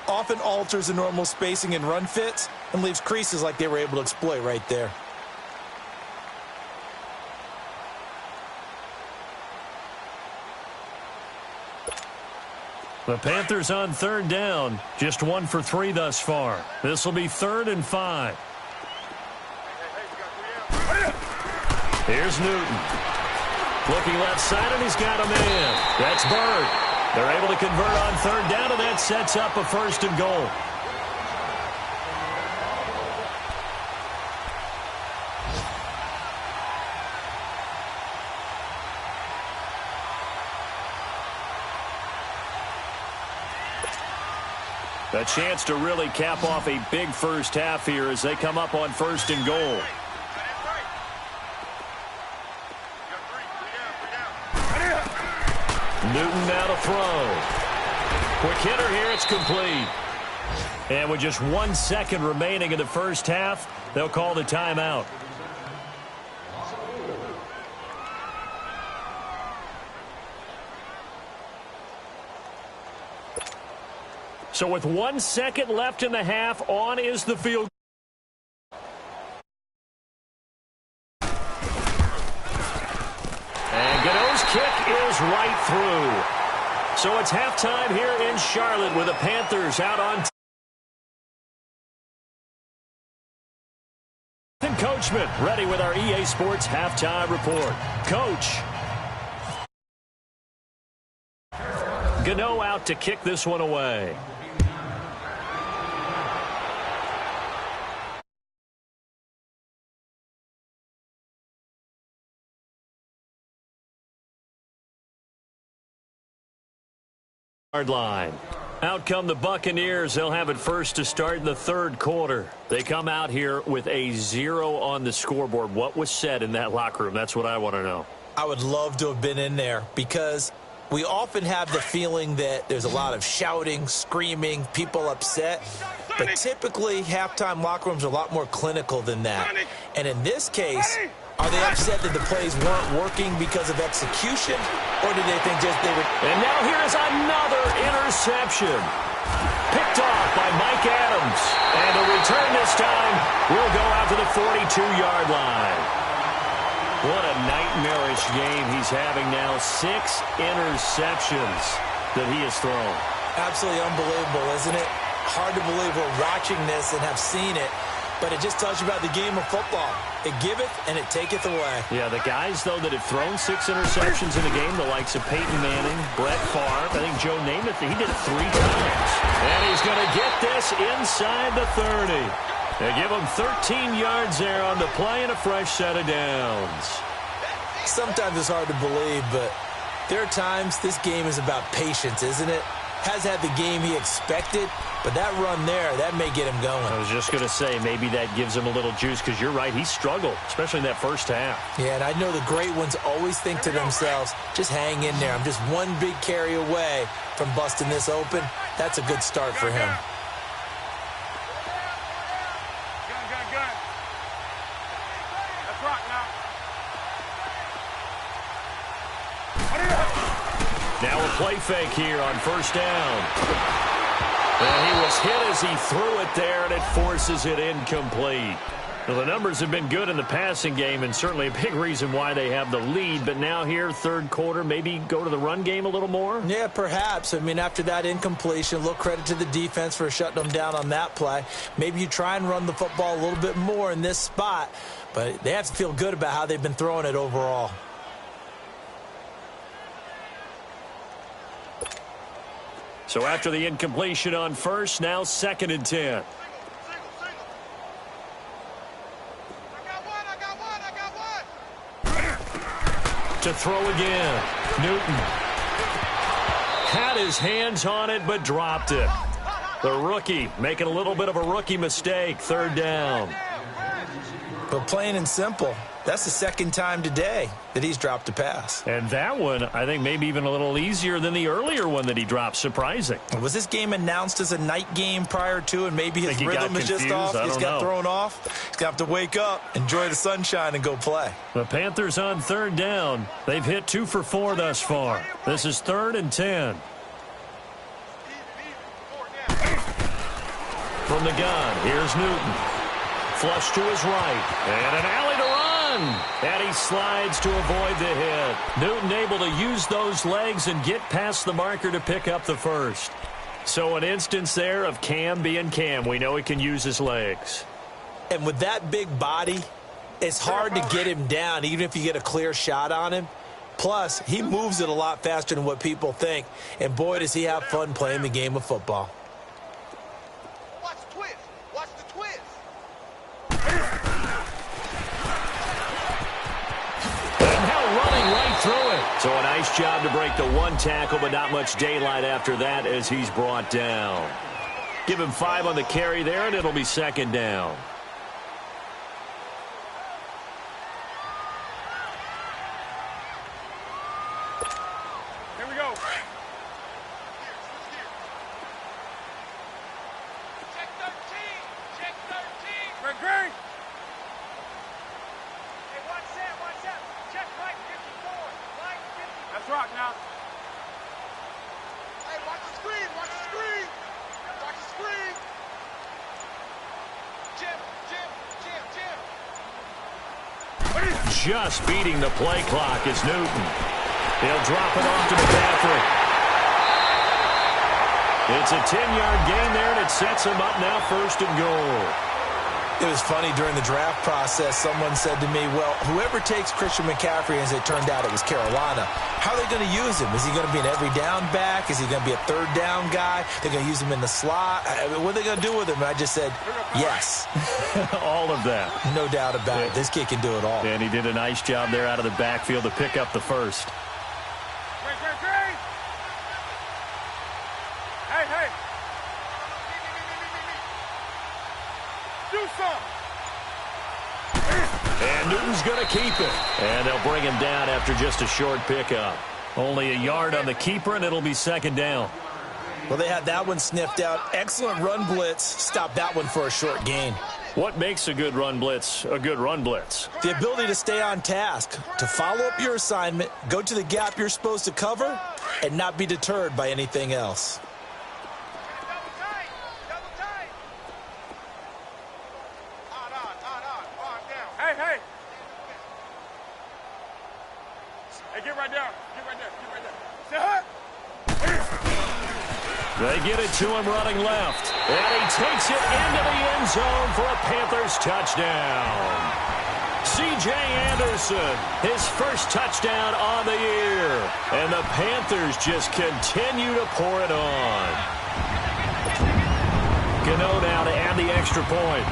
[SPEAKER 4] often alters the normal spacing and run fits and leaves creases like they were able to exploit right there.
[SPEAKER 3] The Panthers on third down. Just 1 for 3 thus far. This will be 3rd and 5. Here's Newton. Looking left side, and he's got a man. That's Bird. They're able to convert on third down, and that sets up a 1st and goal. A chance to really cap off a big first half here as they come up on 1st and goal. Newton now to throw. Quick hitter here, it's complete. And with just 1 second remaining in the first half, they'll call the timeout. So with 1 second left in the half, on is the field. And Gano's kick is right through. So it's halftime here in Charlotte with the Panthers out on. And Coachman ready with our EA Sports halftime report. Coach. Gano out to kick this one away. Line. Out come the Buccaneers. They'll have it first to start in the 3rd quarter. They come out here with a 0 on the scoreboard. What was said in that locker room? That's what I want to know.
[SPEAKER 4] I would love to have been in there because we often have the feeling that there's a lot of shouting, screaming, people upset. But typically, halftime locker rooms are a lot more clinical than that. And in this case, are they upset that the plays weren't working because of execution, or do they think just they were...
[SPEAKER 3] And now here is another interception. Picked off by Mike Adams. And the return this time will go out to the 42-yard line. What a nightmarish game he's having now. 6 interceptions that he has thrown.
[SPEAKER 4] Absolutely unbelievable, isn't it? Hard to believe we're watching this and have seen it. But it just tells you about the game of football. It giveth and it taketh away.
[SPEAKER 3] Yeah, the guys, though, that have thrown 6 interceptions in a game, the likes of Peyton Manning, Brett Favre, I think Joe Namath, he did it 3 times. And he's going to get this inside the 30. They give him 13 yards there on the play and a fresh set of downs.
[SPEAKER 4] Sometimes it's hard to believe, but there are times this game is about patience, isn't it? Has had the game he expected, but that run there, that may get him going.
[SPEAKER 3] I was just going to say, maybe that gives him a little juice, because you're right, he struggled, especially in that first half.
[SPEAKER 4] Yeah, and I know the great ones always think to themselves, just hang in there. I'm just one big carry away from busting this open. That's a good start for him.
[SPEAKER 5] Let's rock now.
[SPEAKER 3] Now a play fake here on first down. And he was hit as he threw it there, and it forces it incomplete. Well, the numbers have been good in the passing game, and certainly a big reason why they have the lead. But now here, 3rd quarter, maybe go to the run game a little more?
[SPEAKER 4] Yeah, perhaps. I mean, after that incompletion, a little credit to the defense for shutting them down on that play. Maybe you try and run the football a little bit more in this spot. But they have to feel good about how they've been throwing it overall.
[SPEAKER 3] So after the incompletion on first, now 2nd and 10. To throw again. Newton had his hands on it, but dropped it. The rookie making a little bit of a rookie mistake. 3rd down.
[SPEAKER 4] But plain and simple, that's the 2nd time today that he's dropped a pass.
[SPEAKER 3] And that one, I think, maybe even a little easier than the earlier one that he dropped. Surprising.
[SPEAKER 4] Was this game announced as a night game prior to, and maybe his rhythm is just off? He's got thrown off. He's going to have to wake up, enjoy the sunshine, and go play.
[SPEAKER 3] The Panthers on 3rd down. They've hit 2 for 4 thus far. This is 3rd and 10. From the gun, here's Newton. Flush to his right. And an alley to run. And he slides to avoid the hit. Newton able to use those legs and get past the marker to pick up the first. So an instance there of Cam being Cam. We know he can use his legs.
[SPEAKER 4] And with that big body, it's hard to get him down, even if you get a clear shot on him. Plus, he moves it a lot faster than what people think. And boy, does he have fun playing the game of football.
[SPEAKER 5] Watch the twist. Watch the twist.
[SPEAKER 3] And now running right through it. So a nice job to break the one tackle, but not much daylight after that as he's brought down. Give him 5 on the carry there, and it'll be second down.
[SPEAKER 5] Here we go. Check 13. Check 13. Greg. Hey, watch that. Watch that. Check right 54. Line 50. That's rock now. Hey, watch the screen. Watch the screen. Watch the screen. Jim.
[SPEAKER 3] Just beating the play clock is Newton. He'll drop it off to McCaffrey. It's a 10-yard gain there, and it sets him up now first and goal.
[SPEAKER 4] It was funny during the draft process. Someone said to me, well, whoever takes Christian McCaffrey, as it turned out it was Carolina, how are they going to use him? Is he going to be an every down back? Is he going to be a third down guy? They're going to use him in the slot? What are they going to do with him? And I just said, yes.
[SPEAKER 3] All of that.
[SPEAKER 4] No doubt about it. This kid can do it all.
[SPEAKER 3] And he did a nice job there out of the backfield to pick up the first.
[SPEAKER 5] Greg. Hey. Do something.
[SPEAKER 3] And Newton's going to keep it. And they'll bring him down after just a short pickup. Only a yard on the keeper, and it'll be second down.
[SPEAKER 4] Well, they had that one sniffed out. Excellent run blitz. Stopped that one for a short gain.
[SPEAKER 3] What makes a good run blitz a good run blitz?
[SPEAKER 4] The ability to stay on task, to follow up your assignment, go to the gap you're supposed to cover, and not be deterred by anything else.
[SPEAKER 5] Double tight. On. Down. Hey. Hey, get right there. Say hut.
[SPEAKER 3] They get it to him running left. And he takes it into the end zone for a Panthers touchdown. C.J. Anderson, his first touchdown on the year. And the Panthers just continue to pour it on. Gano now to add the extra point.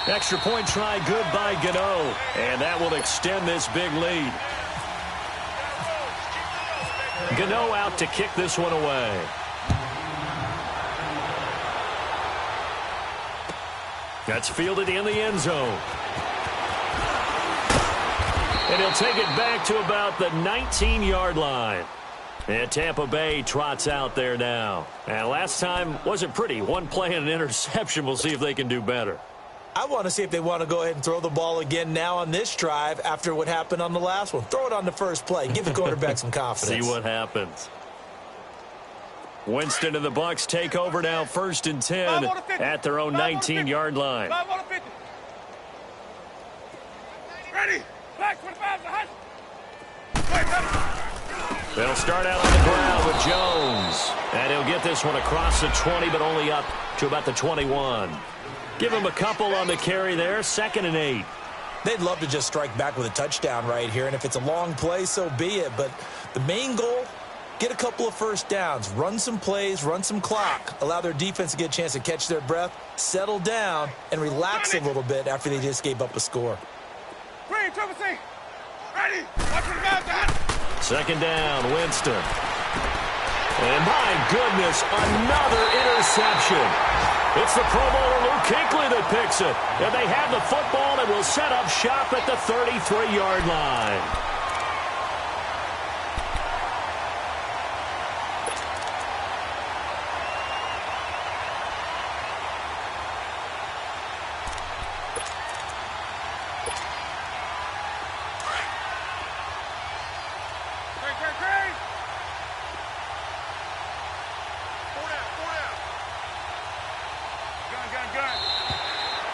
[SPEAKER 3] Extra point try good by Gano. And that will extend this big lead. Gano out to kick this one away. That's fielded in the end zone. And he'll take it back to about the 19-yard line. And Tampa Bay trots out there now. And last time wasn't pretty. One play and an interception. We'll see if they can do better.
[SPEAKER 4] I want to see if they want to go ahead and throw the ball again now on this drive after what happened on the last one. Throw it on the first play. Give the quarterback some confidence.
[SPEAKER 3] See what happens. Winston and the Bucs take over now, 1st and 10 at their own 19-yard line.
[SPEAKER 5] 5 on the 50. Ready. Black 25 to hut.
[SPEAKER 3] They'll start out on the ground with Jones. And he'll get this one across the 20, but only up to about the 21. Give him a couple on the carry there, 2nd and 8.
[SPEAKER 4] They'd love to just strike back with a touchdown right here, and if it's a long play, so be it. But the main goal, get a couple of first downs, run some plays, run some clock, allow their defense to get a chance to catch their breath, settle down, and relax a little bit after they just gave up a score.
[SPEAKER 5] Green, triple C. Ready. Watch the guys out.
[SPEAKER 3] 2nd down, Winston. And my goodness, another interception. It's the Pro Bowler Luke Kuechly that picks it. And they have the football and will set up shop at the 33-yard line.
[SPEAKER 5] Green. Gun.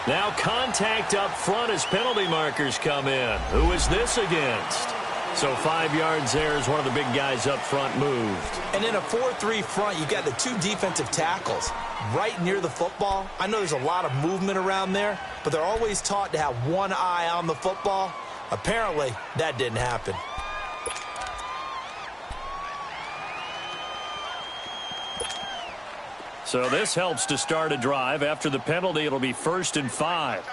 [SPEAKER 3] Now contact up front as penalty markers come in. Who is this against? So 5 yards there as one of the big guys up front moved.
[SPEAKER 4] And in a 4-3 front, you've got the 2 defensive tackles right near the football. I know there's a lot of movement around there, but they're always taught to have one eye on the football. Apparently, that didn't happen.
[SPEAKER 3] So this helps to start a drive. After the penalty, it'll be 1st and 5.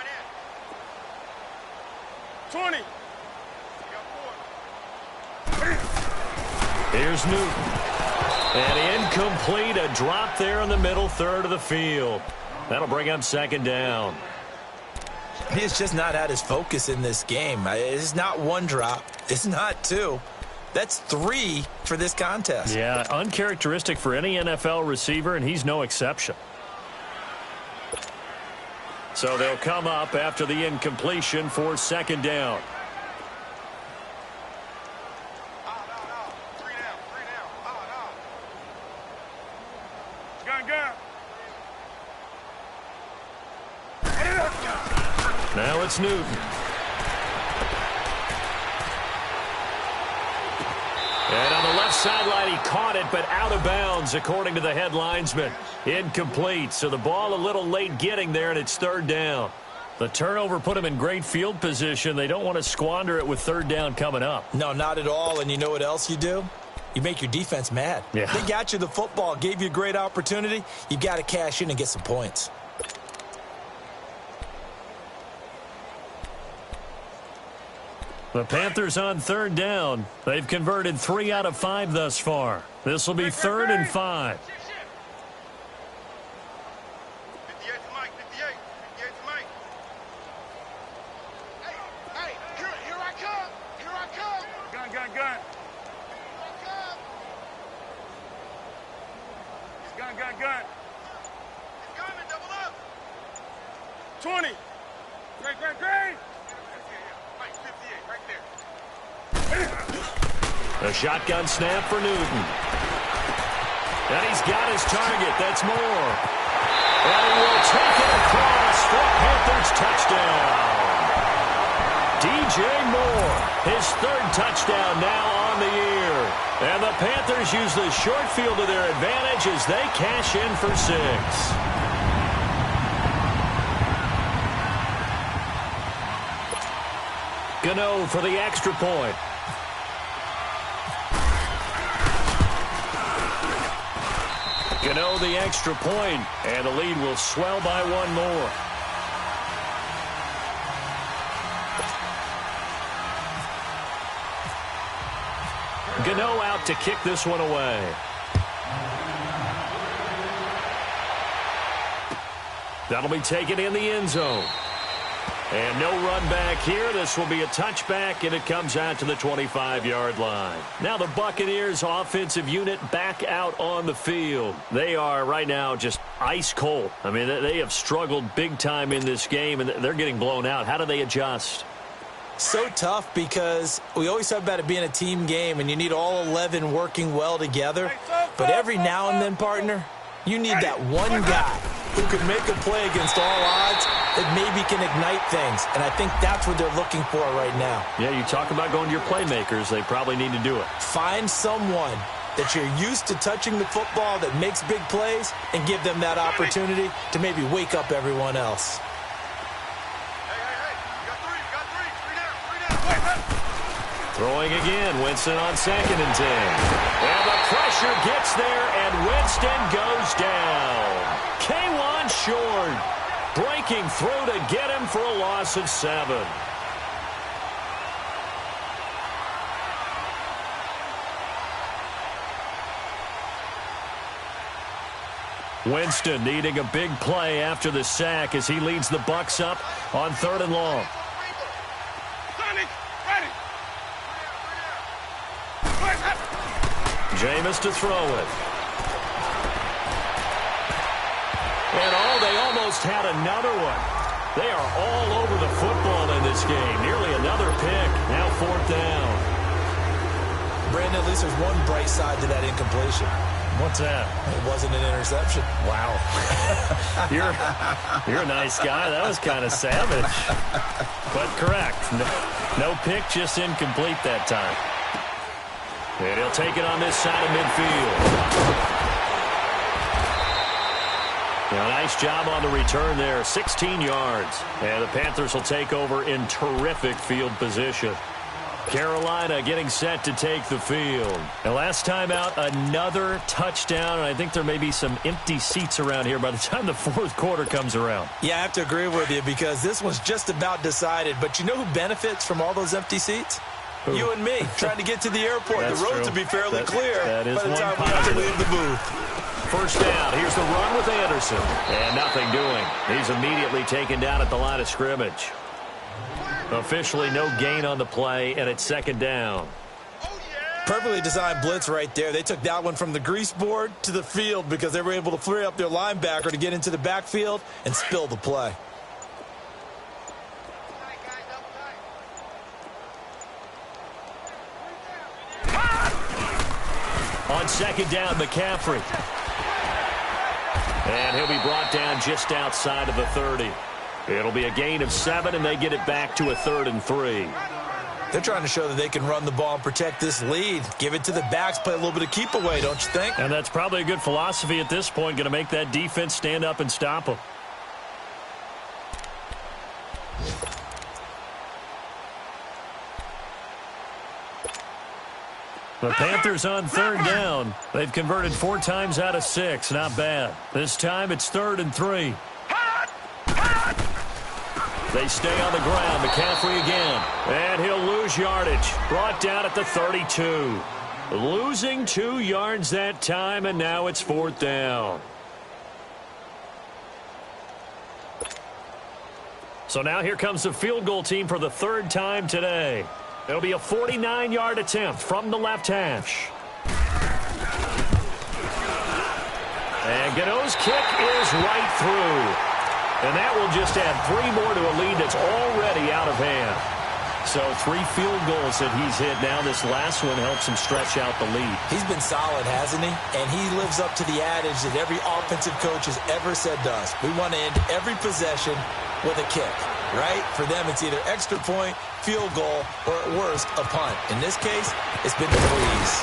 [SPEAKER 5] 20.
[SPEAKER 3] Here's Newton. And incomplete, a drop there in the middle third of the field. That'll bring up 2nd down.
[SPEAKER 4] He's just not had his focus in this game. It's not 1 drop. It's not 2. That's 3 for this contest.
[SPEAKER 3] Yeah, uncharacteristic for any NFL receiver, and he's no exception. So they'll come up after the incompletion for 2nd down. Now it's Newton. And on the left sideline, he caught it, but out of bounds, according to the head linesman. Incomplete, so the ball a little late getting there, and it's 3rd down. The turnover put him in great field position. They don't want to squander it with 3rd down coming up.
[SPEAKER 4] No, not at all, and you know what else you do? You make your defense mad.
[SPEAKER 3] Yeah.
[SPEAKER 4] They got you the football, gave you a great opportunity. You got to cash in and get some points.
[SPEAKER 3] The Panthers on 3rd down. They've converted 3 out of 5 thus far. This will be 3rd and 5.
[SPEAKER 5] 58 to Mike, 58. 58 to Mike. Hey, here I come. Here I come. Gun. Here I come. It's gun. It's coming, double up. 20. Great. Mike, 58, right there.
[SPEAKER 3] A shotgun snap for Newton. And he's got his target. That's Moore. And he will take it across for Panthers touchdown. DJ Moore, his 3rd touchdown now on the year. And the Panthers use the short field to their advantage as they cash in for 6. Gano for the extra point. Gano the extra point, and the lead will swell by 1 more. Gano out to kick this one away. That'll be taken in the end zone. And no run back here. This will be a touchback, and it comes out to the 25-yard line. Now the Buccaneers offensive unit back out on the field. They are right now just ice cold. I mean, they have struggled big time in this game, and they're getting blown out. How do they adjust?
[SPEAKER 4] So tough because we always talk about it being a team game, and you need all 11 working well together. But every now and then, partner, you need that one guy who can make a play against all odds that maybe can ignite things. And I think that's what they're looking for right now.
[SPEAKER 3] Yeah, you talk about going to your playmakers. They probably need to do it.
[SPEAKER 4] Find someone that you're used to touching the football that makes big plays and give them that opportunity to maybe wake up everyone else.
[SPEAKER 3] Throwing again, Winston on 2nd and 10. And the pressure gets there, and Winston goes down. K1 short, breaking through to get him for a loss of 7. Winston needing a big play after the sack as he leads the Bucs up on 3rd and long. Jameis to throw it. And they almost had another one. They are all over the football in this game. Nearly another pick. Now 4th down.
[SPEAKER 4] Brandon, at least there's one bright side to that incompletion.
[SPEAKER 3] What's that?
[SPEAKER 4] It wasn't an interception.
[SPEAKER 3] Wow. You're a nice guy. That was kind of savage. But correct. No pick, just incomplete that time. And he'll take it on this side of midfield. A nice job on the return there. 16 yards. And the Panthers will take over in terrific field position. Carolina getting set to take the field. And last time out, another touchdown. And I think there may be some empty seats around here by the time the fourth quarter comes around.
[SPEAKER 4] Yeah, I have to agree with you because this one's just about decided. But you know who benefits from all those empty seats? Who? You and me, trying to get to the airport. The roads will be fairly clear by the time we have to leave the booth.
[SPEAKER 3] First down. Here's the run with Anderson. And nothing doing. He's immediately taken down at the line of scrimmage. Officially no gain on the play, and it's second down.
[SPEAKER 4] Perfectly designed blitz right there. They took that one from the grease board to the field because they were able to free up their linebacker to get into the backfield and spill the play.
[SPEAKER 3] On second down, McCaffrey. And he'll be brought down just outside of the 30. It'll be a gain of 7, and they get it back to a 3rd and 3.
[SPEAKER 4] They're trying to show that they can run the ball and protect this lead. Give it to the backs, play a little bit of keep away, don't you think?
[SPEAKER 3] And that's probably a good philosophy at this point, going to make that defense stand up and stop them. The Panthers on third down. They've converted 4 times out of 6. Not bad. This time it's 3rd and 3. They stay on the ground. McCaffrey again. And he'll lose yardage. Brought down at the 32. Losing 2 yards that time, and now it's 4th down. So now here comes the field goal team for the 3rd time today. It'll be a 49-yard attempt from the left hash. And Gano's kick is right through. And that will just add 3 more to a lead that's already out of hand. So 3 field goals that he's hit now. This last one helps him stretch out the lead.
[SPEAKER 4] He's been solid, hasn't he? And he lives up to the adage that every offensive coach has ever said to us. We want to end every possession with a kick, right? For them, it's either extra point, field goal, or at worst, a punt. In this case, it's been the breeze.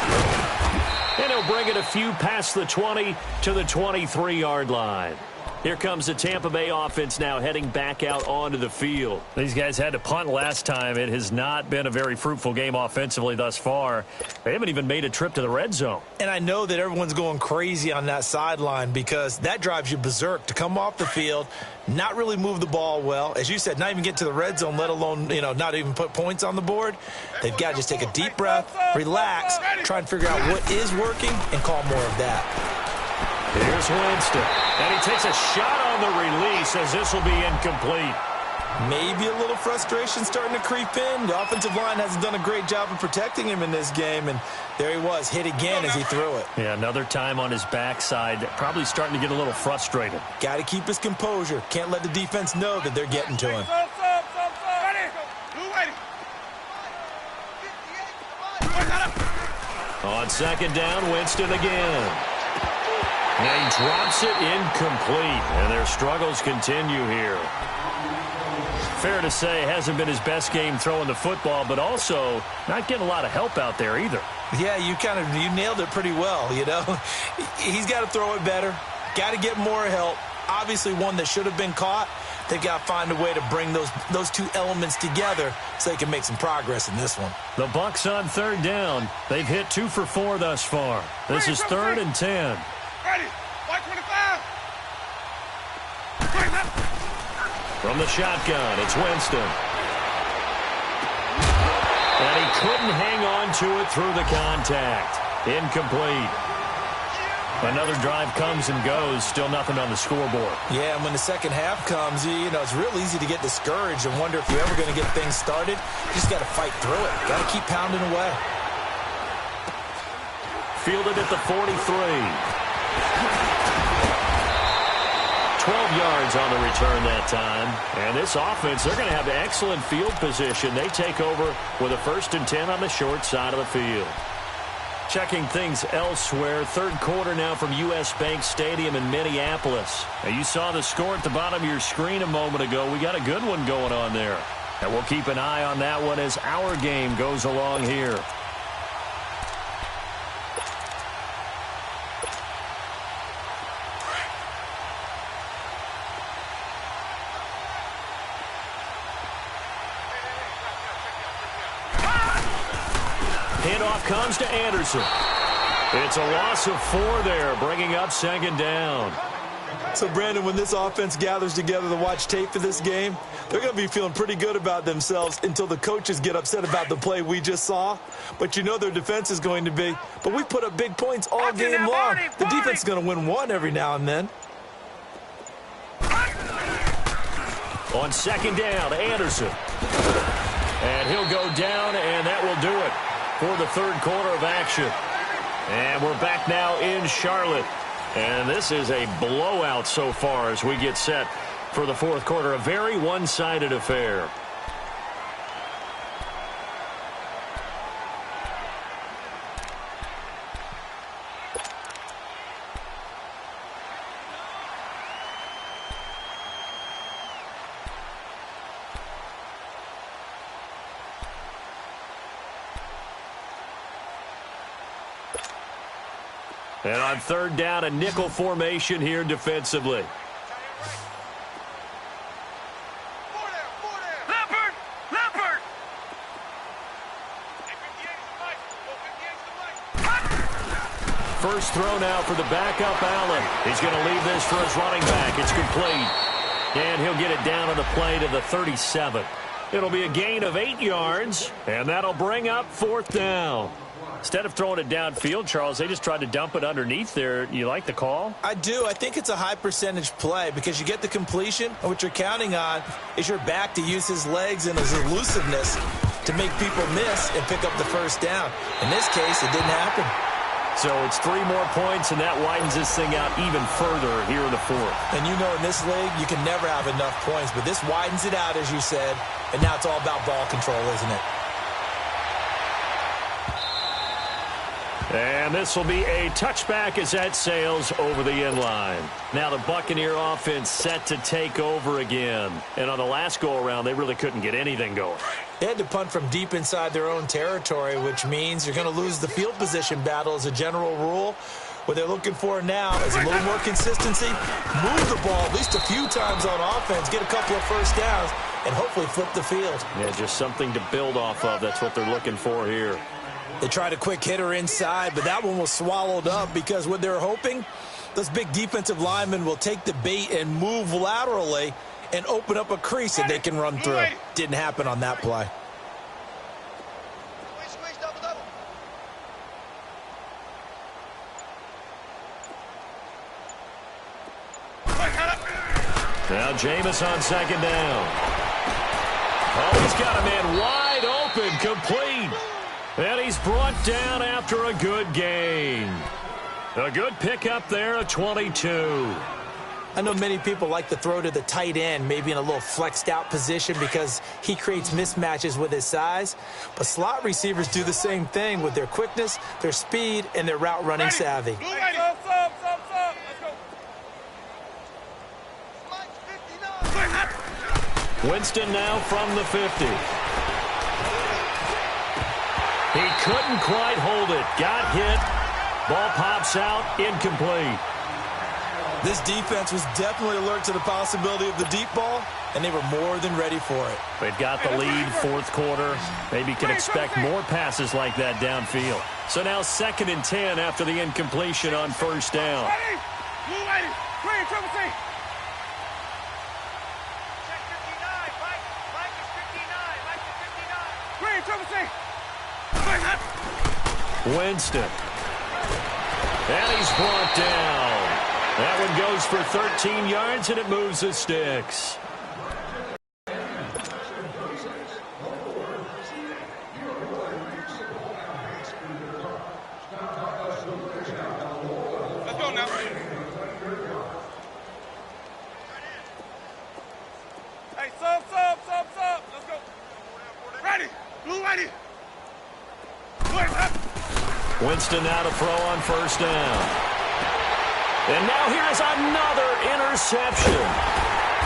[SPEAKER 3] And he'll bring it a few past the 20 to the 23-yard line. Here comes the Tampa Bay offense now heading back out onto the field. These guys had to punt last time. It has not been a very fruitful game offensively thus far. They haven't even made a trip to the red zone.
[SPEAKER 4] And I know that everyone's going crazy on that sideline because that drives you berserk to come off the field, not really move the ball well. As you said, not even get to the red zone, let alone, not even put points on the board. They've got to just take a deep breath, relax, try and figure out what is working, and call more of that.
[SPEAKER 3] Here's Winston. And he takes a shot on the release as this will be incomplete.
[SPEAKER 4] Maybe a little frustration starting to creep in. The offensive line hasn't done a great job of protecting him in this game, and there he was, hit again as he threw it.
[SPEAKER 3] Yeah, another time on his backside, probably starting to get a little frustrated.
[SPEAKER 4] Got to keep his composure. Can't let the defense know that they're getting to him.
[SPEAKER 3] On second down, Winston again. And he drops it incomplete, and their struggles continue here. Fair to say, hasn't been his best game throwing the football, but also not getting a lot of help out there either.
[SPEAKER 4] Yeah, you nailed it pretty well, He's got to throw it better, got to get more help. Obviously one that should have been caught. They've got to find a way to bring those 2 elements together so they can make some progress in this one.
[SPEAKER 3] The Bucs on third down. They've hit 2 for 4 thus far. This is 3rd and 10.
[SPEAKER 5] Ready, white 25.
[SPEAKER 3] From the shotgun, it's Winston. And he couldn't hang on to it through the contact. Incomplete. Another drive comes and goes. Still nothing on the scoreboard.
[SPEAKER 4] Yeah, and when the second half comes, it's real easy to get discouraged and wonder if you're ever going to get things started. You just got to fight through it. Got to keep pounding away.
[SPEAKER 3] Fielded at the 43. 12 yards on the return that time. And this offense, they're going to have excellent field position. They take over with a 1st and 10 on the short side of the field. Checking things elsewhere, third quarter now from U.S. Bank Stadium in Minneapolis. Now, you saw the score at the bottom of your screen a moment ago. We got a good one going on there. And we'll keep an eye on that one as our game goes along here. Handoff comes to Anderson. It's a loss of 4 there, bringing up second down.
[SPEAKER 4] So, Brandon, when this offense gathers together to watch tape for this game, they're going to be feeling pretty good about themselves until the coaches get upset about the play we just saw. But you know their defense is going to be. But we put up big points all game long. The defense is going to win one every now and then.
[SPEAKER 3] On second down, Anderson. And he'll go down, and that will do it for the third quarter of action. And we're back now in Charlotte. And this is a blowout so far as we get set for the fourth quarter. A very one-sided affair. And on third down, a nickel formation here defensively. First throw now for the backup, Allen. He's going to leave this for his running back. It's complete. And he'll get it down on the play to the 37. It'll be a gain of 8 yards, and that'll bring up fourth down. Instead of throwing it downfield, Charles, they just tried to dump it underneath there. You like the call?
[SPEAKER 4] I do. I think it's a high percentage play because you get the completion, and what you're counting on is your back to use his legs and his elusiveness to make people miss and pick up the first down. In this case, it didn't happen.
[SPEAKER 3] So it's 3 more points, and that widens this thing out even further here in the fourth.
[SPEAKER 4] And you know in this league, you can never have enough points, but this widens it out, as you said, and now it's all about ball control, isn't it?
[SPEAKER 3] And this will be a touchback as that sails over the end line. Now the Buccaneer offense set to take over again. And on the last go-around, they really couldn't get anything going.
[SPEAKER 4] They had to punt from deep inside their own territory, which means you're going to lose the field position battle as a general rule. What they're looking for now is a little more consistency, move the ball at least a few times on offense, get a couple of first downs, and hopefully flip the field.
[SPEAKER 3] Yeah, just something to build off of. That's what they're looking for here.
[SPEAKER 4] They tried a quick hitter inside, but that one was swallowed up because what they're hoping, those big defensive linemen will take the bait and move laterally and open up a crease that they can run through. Didn't happen on that play.
[SPEAKER 3] Now Jameis on second down. Oh, he's got a man wide open, complete. And he's brought down after a good gain. A good pickup there, a 22.
[SPEAKER 4] I know many people like to throw to the tight end, maybe in a little flexed out position because he creates mismatches with his size. But slot receivers do the same thing with their quickness, their speed, and their route running savvy.
[SPEAKER 3] Winston now from the 50. He couldn't quite hold it. Got hit. Ball pops out. Incomplete.
[SPEAKER 4] This defense was definitely alert to the possibility of the deep ball, and they were more than ready for it.
[SPEAKER 3] They've got the lead, fourth quarter. Maybe can expect more passes like that downfield. So now 2nd and 10 after the incompletion on first down. Winston. And he's brought down. That one goes for 13 yards, and it moves the sticks.
[SPEAKER 5] Let's go now. Hey, sub. Let's go. Ready. Blue ready.
[SPEAKER 3] Winston now to throw on first down. And now here's another interception.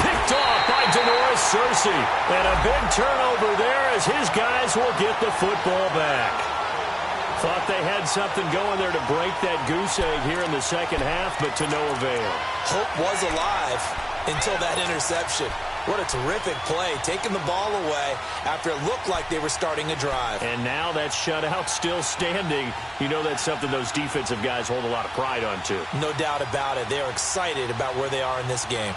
[SPEAKER 3] Picked off by DeNoris Searcy. And a big turnover there as his guys will get the football back. Thought they had something going there to break that goose egg here in the second half, but to no avail.
[SPEAKER 4] Hope was alive until that interception. What a terrific play, taking the ball away after it looked like they were starting a drive.
[SPEAKER 3] And now that shutout still standing. You know that's something those defensive guys hold a lot of pride on, too.
[SPEAKER 4] No doubt about it. They are excited about where they are in this game.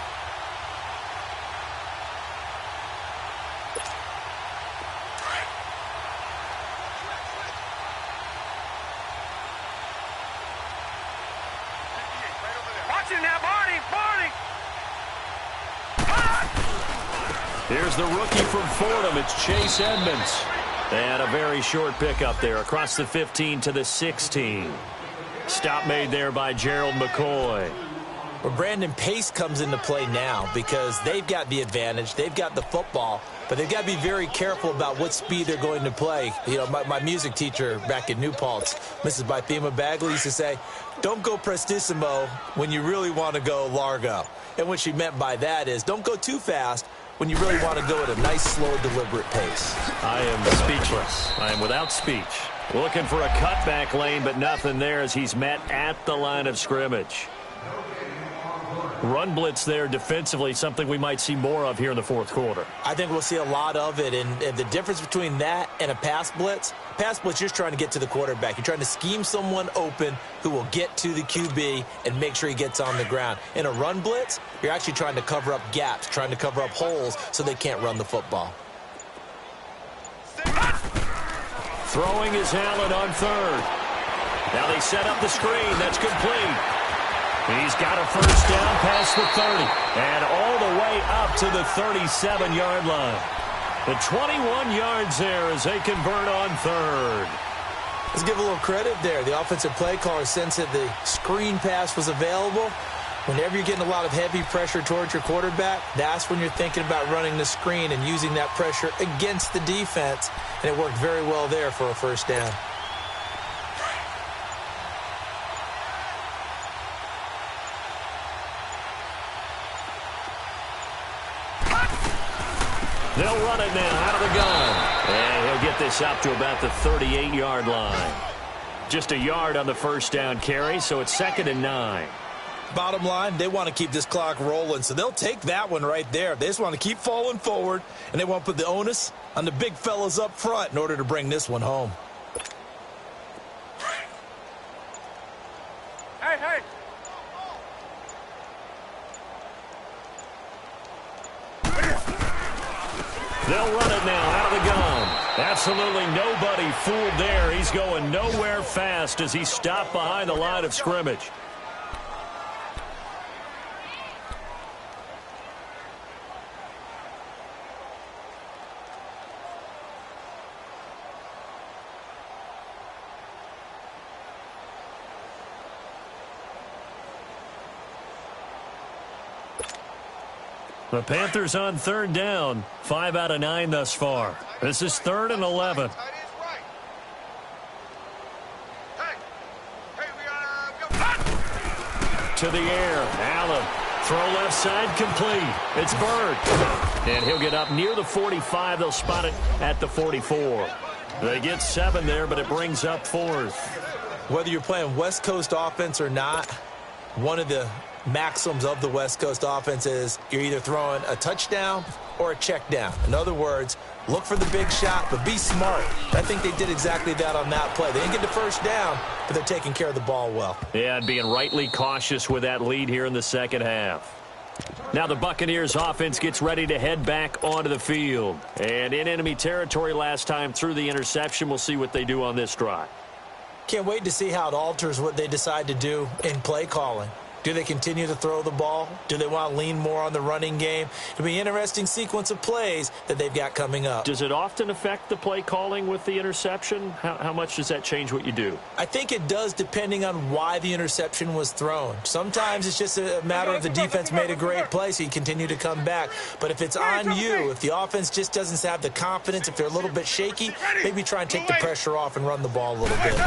[SPEAKER 3] Here's the rookie from Fordham. It's Chase Edmonds. And a very short pickup there across the 15 to the 16. Stop made there by Gerald McCoy.
[SPEAKER 4] Well, Brandon, pace comes into play now because they've got the advantage. They've got the football, but they've got to be very careful about what speed they're going to play. You know, my music teacher back in New Paltz, Mrs. Bythema Bagley, used to say, don't go prestissimo when you really want to go largo. And what she meant by that is don't go too fast when you really want to go at a nice, slow, deliberate pace.
[SPEAKER 3] I am speechless. I am without speech. Looking for a cutback lane, but nothing there as he's met at the line of scrimmage. Run blitz there defensively, something we might see more of here in the fourth quarter.
[SPEAKER 4] I think we'll see a lot of it, and the difference between that and a pass blitz, you're just trying to get to the quarterback. You're trying to scheme someone open who will get to the QB and make sure he gets on the ground. In a run blitz, you're actually trying to cover up gaps, trying to cover up holes so they can't run the football.
[SPEAKER 3] Throwing is Allen on third. Now they set up the screen. That's complete. He's got a first down past the 30 and all the way up to the 37-yard line. The 21 yards there as they convert on third.
[SPEAKER 4] Let's give a little credit there. The offensive play caller sensed that the screen pass was available. Whenever you're getting a lot of heavy pressure towards your quarterback, that's when you're thinking about running the screen and using that pressure against the defense. And it worked very well there for a first down.
[SPEAKER 3] They'll run it now out of the gun. And he'll get this up to about the 38-yard line. Just a yard on the first down carry, so it's 2nd and 9.
[SPEAKER 4] Bottom line, they want to keep this clock rolling, so they'll take that one right there. They just want to keep falling forward, and they want to put the onus on the big fellas up front in order to bring this one home.
[SPEAKER 5] Hey!
[SPEAKER 3] They'll run it now out of the gun. Absolutely nobody fooled there. He's going nowhere fast as he stopped behind the line of scrimmage. The Panthers on third down. 5 out of 9 thus far. This is 3rd and 11. To the air. Allen. Throw left side complete. It's Bird. And he'll get up near the 45. They'll spot it at the 44. They get 7 there, but it brings up 4th.
[SPEAKER 4] Whether you're playing West Coast offense or not, one of the maxims of the West Coast offense is you're either throwing a touchdown or a check down. In other words, look for the big shot, but be smart. I think they did exactly that on that play. They didn't get the first down, but they're taking care of the ball well.
[SPEAKER 3] Yeah, and being rightly cautious with that lead here in the second half. Now the Buccaneers offense gets ready to head back onto the field. And in enemy territory last time through the interception. We'll see what they do on this drive.
[SPEAKER 4] Can't wait to see how it alters what they decide to do in play calling. Do they continue to throw the ball? Do they want to lean more on the running game? It'll be an interesting sequence of plays that they've got coming up.
[SPEAKER 3] Does it often affect the play calling with the interception? How much does that change what you do?
[SPEAKER 4] I think it does depending on why the interception was thrown. Sometimes it's just a matter of the defense made a great play, so you continue to come back. But if it's on you, if the offense just doesn't have the confidence, if they're a little bit shaky, maybe try and take the pressure off and run the ball a little bit.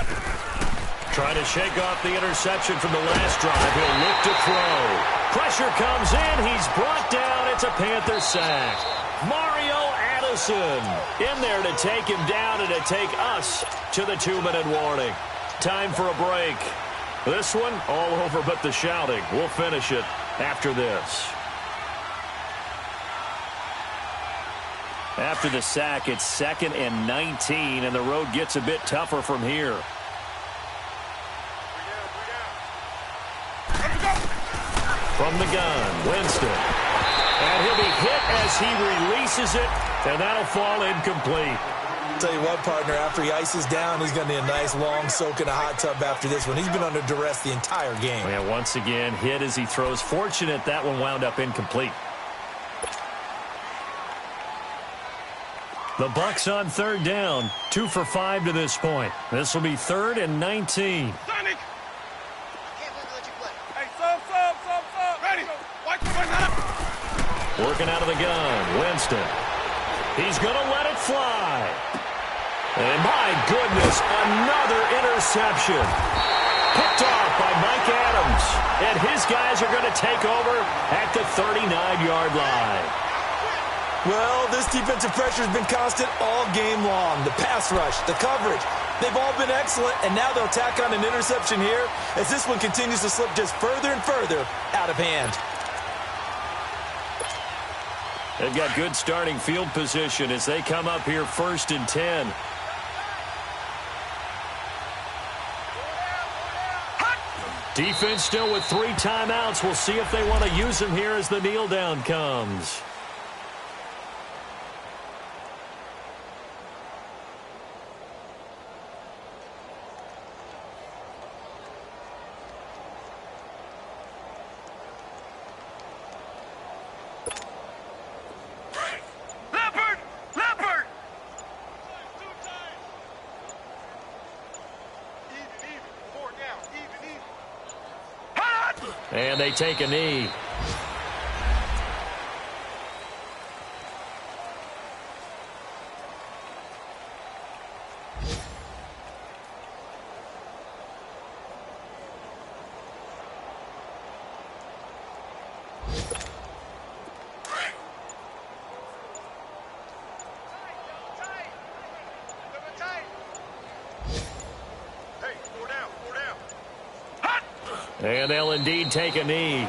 [SPEAKER 3] Trying to shake off the interception from the last drive. He'll look to throw. Pressure comes in. He's brought down. It's a Panther sack. Mario Addison in there to take him down and to take us to the 2-minute warning. Time for a break. This one all over but the shouting. We'll finish it after this. After the sack, it's 2nd and 19, and the road gets a bit tougher from here. From the gun, Winston. And he'll be hit as he releases it, and that'll fall incomplete.
[SPEAKER 4] Tell you what, partner, after he ices down, he's going to need a nice long soak in a hot tub after this one. He's been under duress the entire game.
[SPEAKER 3] Yeah, once again, hit as he throws. Fortunate that one wound up incomplete. The Bucs on 3rd down, 2 for 5 to this point. This will be 3rd and 19.
[SPEAKER 5] Sonic! Hey, sub. Ready.
[SPEAKER 3] Working out of the gun, Winston. He's going to let it fly. And my goodness, another interception. Picked off by Mike Adams. And his guys are going to take over at the 39-yard line.
[SPEAKER 4] Well, this defensive pressure has been constant all game long. The pass rush, the coverage, they've all been excellent, and now they'll tack on an interception here as this one continues to slip just further and further out of hand.
[SPEAKER 3] They've got good starting field position as they come up here 1st and 10. Defense still with 3 timeouts. We'll see if they want to use them here as the kneel down comes. And they take a knee. And they'll indeed take a knee.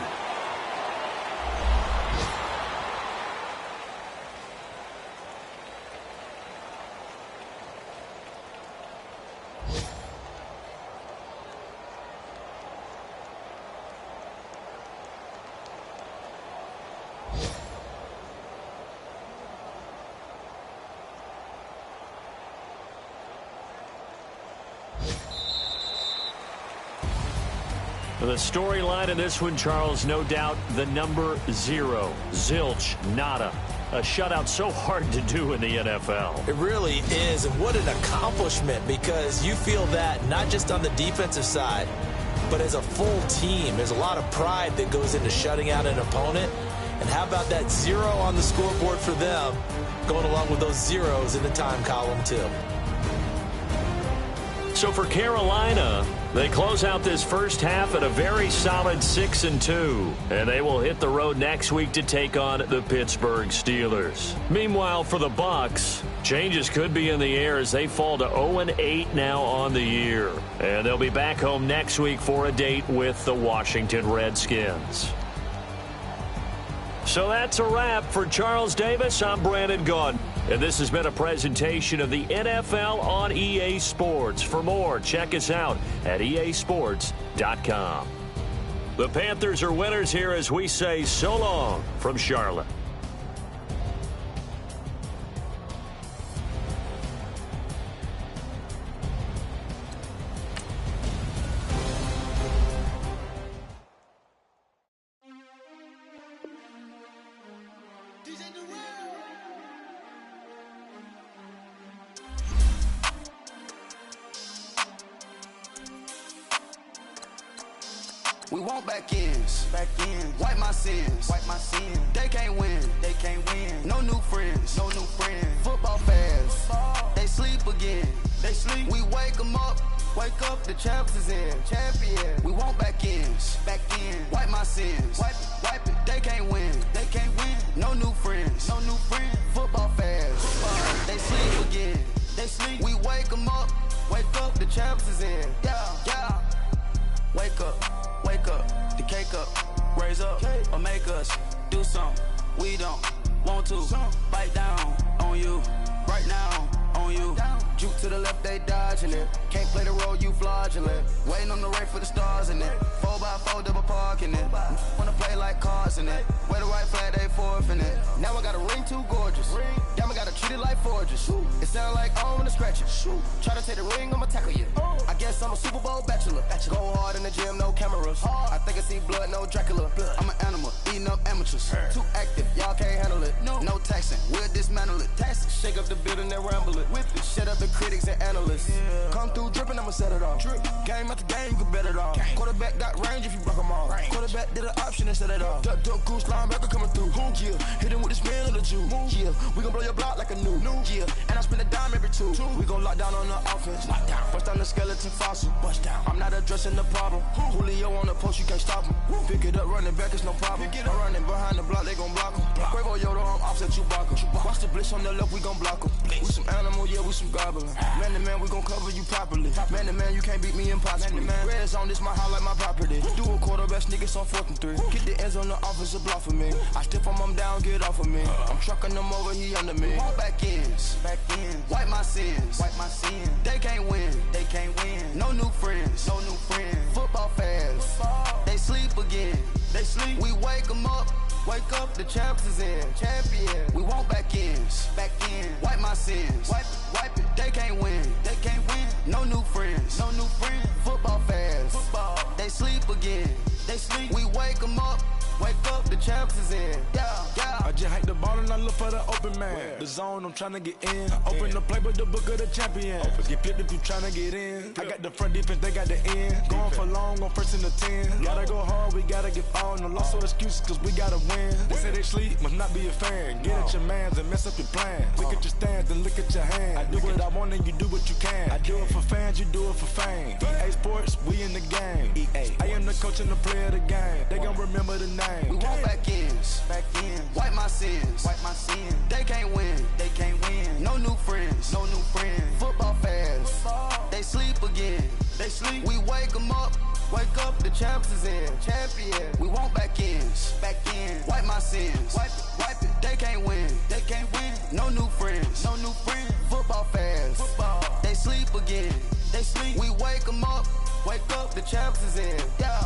[SPEAKER 3] The storyline in this one, Charles, no doubt the number 0. Zilch, nada. A shutout so hard to do in the NFL.
[SPEAKER 4] It really is, and what an accomplishment, because you feel that not just on the defensive side, but as a full team. There's a lot of pride that goes into shutting out an opponent. And how about that 0 on the scoreboard for them, going along with those zeros in the time column, too.
[SPEAKER 3] So for Carolina, they close out this first half at a very solid 6-2. And they will hit the road next week to take on the Pittsburgh Steelers. Meanwhile, for the Bucs, changes could be in the air as they fall to 0-8 now on the year. And they'll be back home next week for a date with the Washington Redskins. So that's a wrap. For Charles Davis, I'm Brandon Gaudin. And this has been a presentation of the NFL on EA Sports. For more, check us out at easports.com. The Panthers are winners here as we say so long from Charlotte.
[SPEAKER 6] We want back ends. Wipe my sins. They can't win. No new friends. Football fans. They sleep again. they sleep. We wake them up. Wake up, the champs is in. Champion. We want back ends. Back in. Wipe my sins. Wipe it. They can't win. They can't win. No new friends. No new friends. Football fans. Football. They sleep again. They sleep. We wake them up. Wake up, the champs is in. Yeah. Wake up, the cake up. Raise up, or make us do something. We don't want to. Bite down on you. Right now, on you. Juke to the left, they dodging it. Can't play the role, you fraudulent. Waiting on the race for the stars in it. 4x4 double parking it. Wanna play like cars in it. Wear the white flag, they forfeit it. Now I got a ring too gorgeous. Damn, I gotta treat it like forges. It sound like I wanna scratch it. Try to take the ring, I'ma tackle you. I guess I'm a Super Bowl bachelor. Go hard in the gym, no cameras. I think I see blood, no Dracula. I'm an animal, eating up amateurs. Too active, y'all can't handle it. No taxing, we'll dismantle it. Shake up the building and ramble it. Whip it, shut up the critics and analysts. Come through dripping, I'ma set it off. Game after game, you can bet it off. Quarterback got range if you block them off. Quarterback did an option and set it off. Duck goose linebacker coming through. Yeah, hit him with the spin of the Jew. Yeah, we gon' blow your block like a new. Yeah, and I spend a dime every two. We gon' lock down on the offense. Bust down the skeleton fossil. Bust down. I'm not addressing the problem. Julio on the post, you can't stop him. Pick it up, running back, it's no problem. I'm running behind the block, they gon' block him. Quavo Yoda, I'm offset Chewbacca. Watch the blitz on the left, we gon' block him. We some animal, yeah, we some goblin. Man to man, we gon' cover you properly. Man to man, you can't beat me impossibly. Red zone, this my highlight, my property. Do a quarterback sneakers on 4th and 3. Get the ends on the offensive block for me. I stiff him down, get off of me. I'm trucking them over, he under me. Back ends. Wipe my sins. They can't win. No new friends. Football fans. They sleep again. We wake them up. Wake up, the champs is in. Champion. We want back ends. Wipe my sins. Wipe it. They can't win. No new friends. Football fans. They sleep again. We wake them up. Wake up, the champs is in. Yeah.
[SPEAKER 7] I just hike the ball and I look for the open man. The zone, I'm tryna get in. Open the playbook, the book of the champion. Get flipped if you tryna get in. I got the front defense, they got the end. Going for long, on 1st and the 10. Gotta go hard, we gotta get all. No loss or excuses, cause we gotta win. They say they sleep, must not be a fan. Get at your mans and mess up your plans. Look at your stands and look at your hands. I do what I want and you do what you can. I do it for fans, you do it for fame. EA Sports, we in the game. I am the coach and the player of the game. They gon' remember the name.
[SPEAKER 6] We want back ends. Wipe my sins. They can't win. No new friends. Football fans. They sleep again. We wake them up. Wake up, the champs is in. Champion. We want back ends. Wipe my sins. Wipe it. They can't win. No new friends. Football fans. They sleep again. We wake them up. Wake up, the champs is in. Yeah.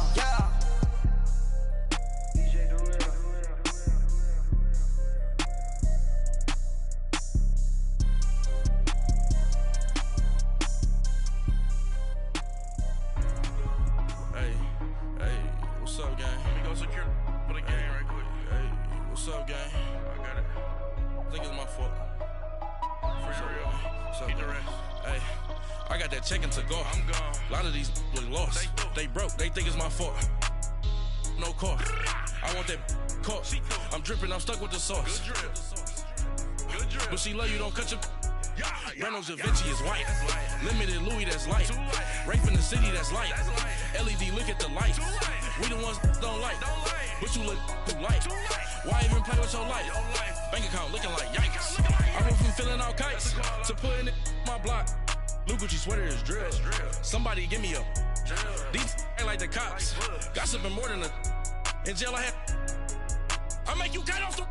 [SPEAKER 8] What's up, gang? Let me go secure for the game right quick. Hey, what's up, gang? I got it. I think it's my fault. For real. Keep the rest. Hey, I got that check-in to go. I'm gone. A lot of these look lost. They broke. They think it's my fault. No car. I want that caught. I'm dripping. I'm stuck with the sauce. Good drip. But she love you. Don't cut your. Reynolds Da Vinci is white. Limited Louis, that's light. Rape in the city, that's light. LED, look at the lights. We the ones don't like. But you look too light. Why even play with your life? Bank account looking like yikes. I went from filling out kites to putting it in my block. Blue Gucci sweater is drill. Somebody give me a. These ain't like the cops. Gossiping more than a. In jail I had. I make you cut off the.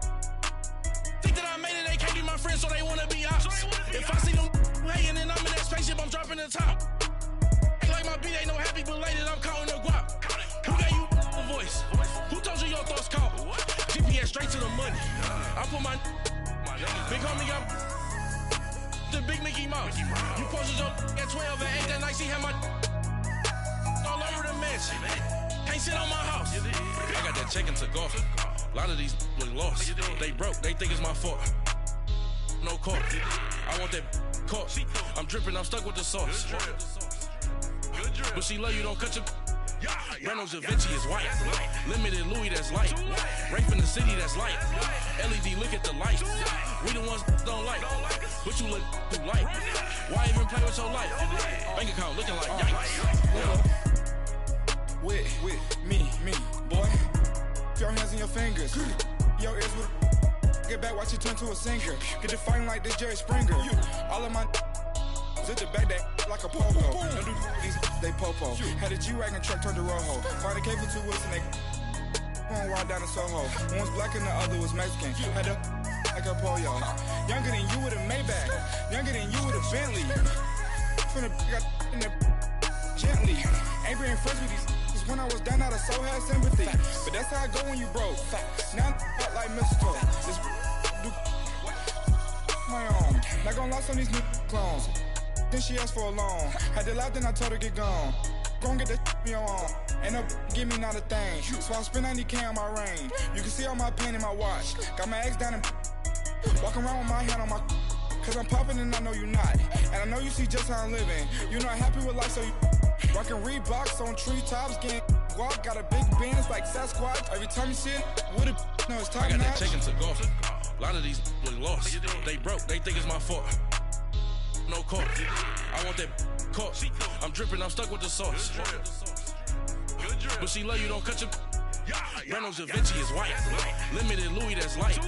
[SPEAKER 8] Think that I made it, they can't be my friends, so they wanna be ops. If I see them hanging and I'm in that spaceship, I'm dropping the top. Ain't like my beat ain't no happy belated, I'm counting the guap. Who gave you the voice? Who told you your thoughts count? GPS straight to the money. I put my big homie got the big Mickey Mouse. You posted up at 12 and 8 that night, she had my all over the mansion. Can't sit on my house. I got that check-in to go. A lot of these look lost. They broke, they think it's my fault. No car. I want that caught. I'm dripping, I'm stuck with the sauce. But she love you, don't cut your. Reynolds Da Vinci is white. Limited Louis, that's light. Rape in the city, that's light. LED, look at the lights. We the ones don't like. But you look too light. Why even play with your life? Bank account looking like yikes.
[SPEAKER 7] With me, boy. Your hands and your fingers. Your ears with get back, watch you turn to a singer. Get to fighting like this Jerry Springer. All of my at the back that like a popo. Don't do these, they popo. Had a G-Wagon truck turned to Rojo. Find a cable 2 wheels and they going wild down in Soho. One was black and the other was Mexican. Had a like a pollo. Younger than you with a Maybach. Younger than you with a Bentley. From the got in the gently. Ain't being friends with these when I was down out of so had sympathy. But that's how I go when you broke. Now I'm like mistletoe. This do my own. Not gonna lie on these new clones. Then she asked for a loan. Had to laugh, then I told her get gone. Gon' get that me on. Ain't no give me not a thing. So I spend 90K on my range. You can see all my pain in my watch. Got my ex down and walking around with my hand on my. Cause I'm popping and I know you not. And I know you see just how I'm living. You're not happy with life, so you rockin' Reeboks on treetops, getting walk. Got a big band, it's like Sasquatch. Every time you see it, with it, no, it's top
[SPEAKER 8] I got
[SPEAKER 7] notch.
[SPEAKER 8] that chicken to golf. A lot of these look lost. They broke, they think it's my fault. No court. I want that court. I'm dripping, I'm stuck with the sauce. But she love you, don't cut your. Reynolds Da Vinci is white. Limited Louis, that's light.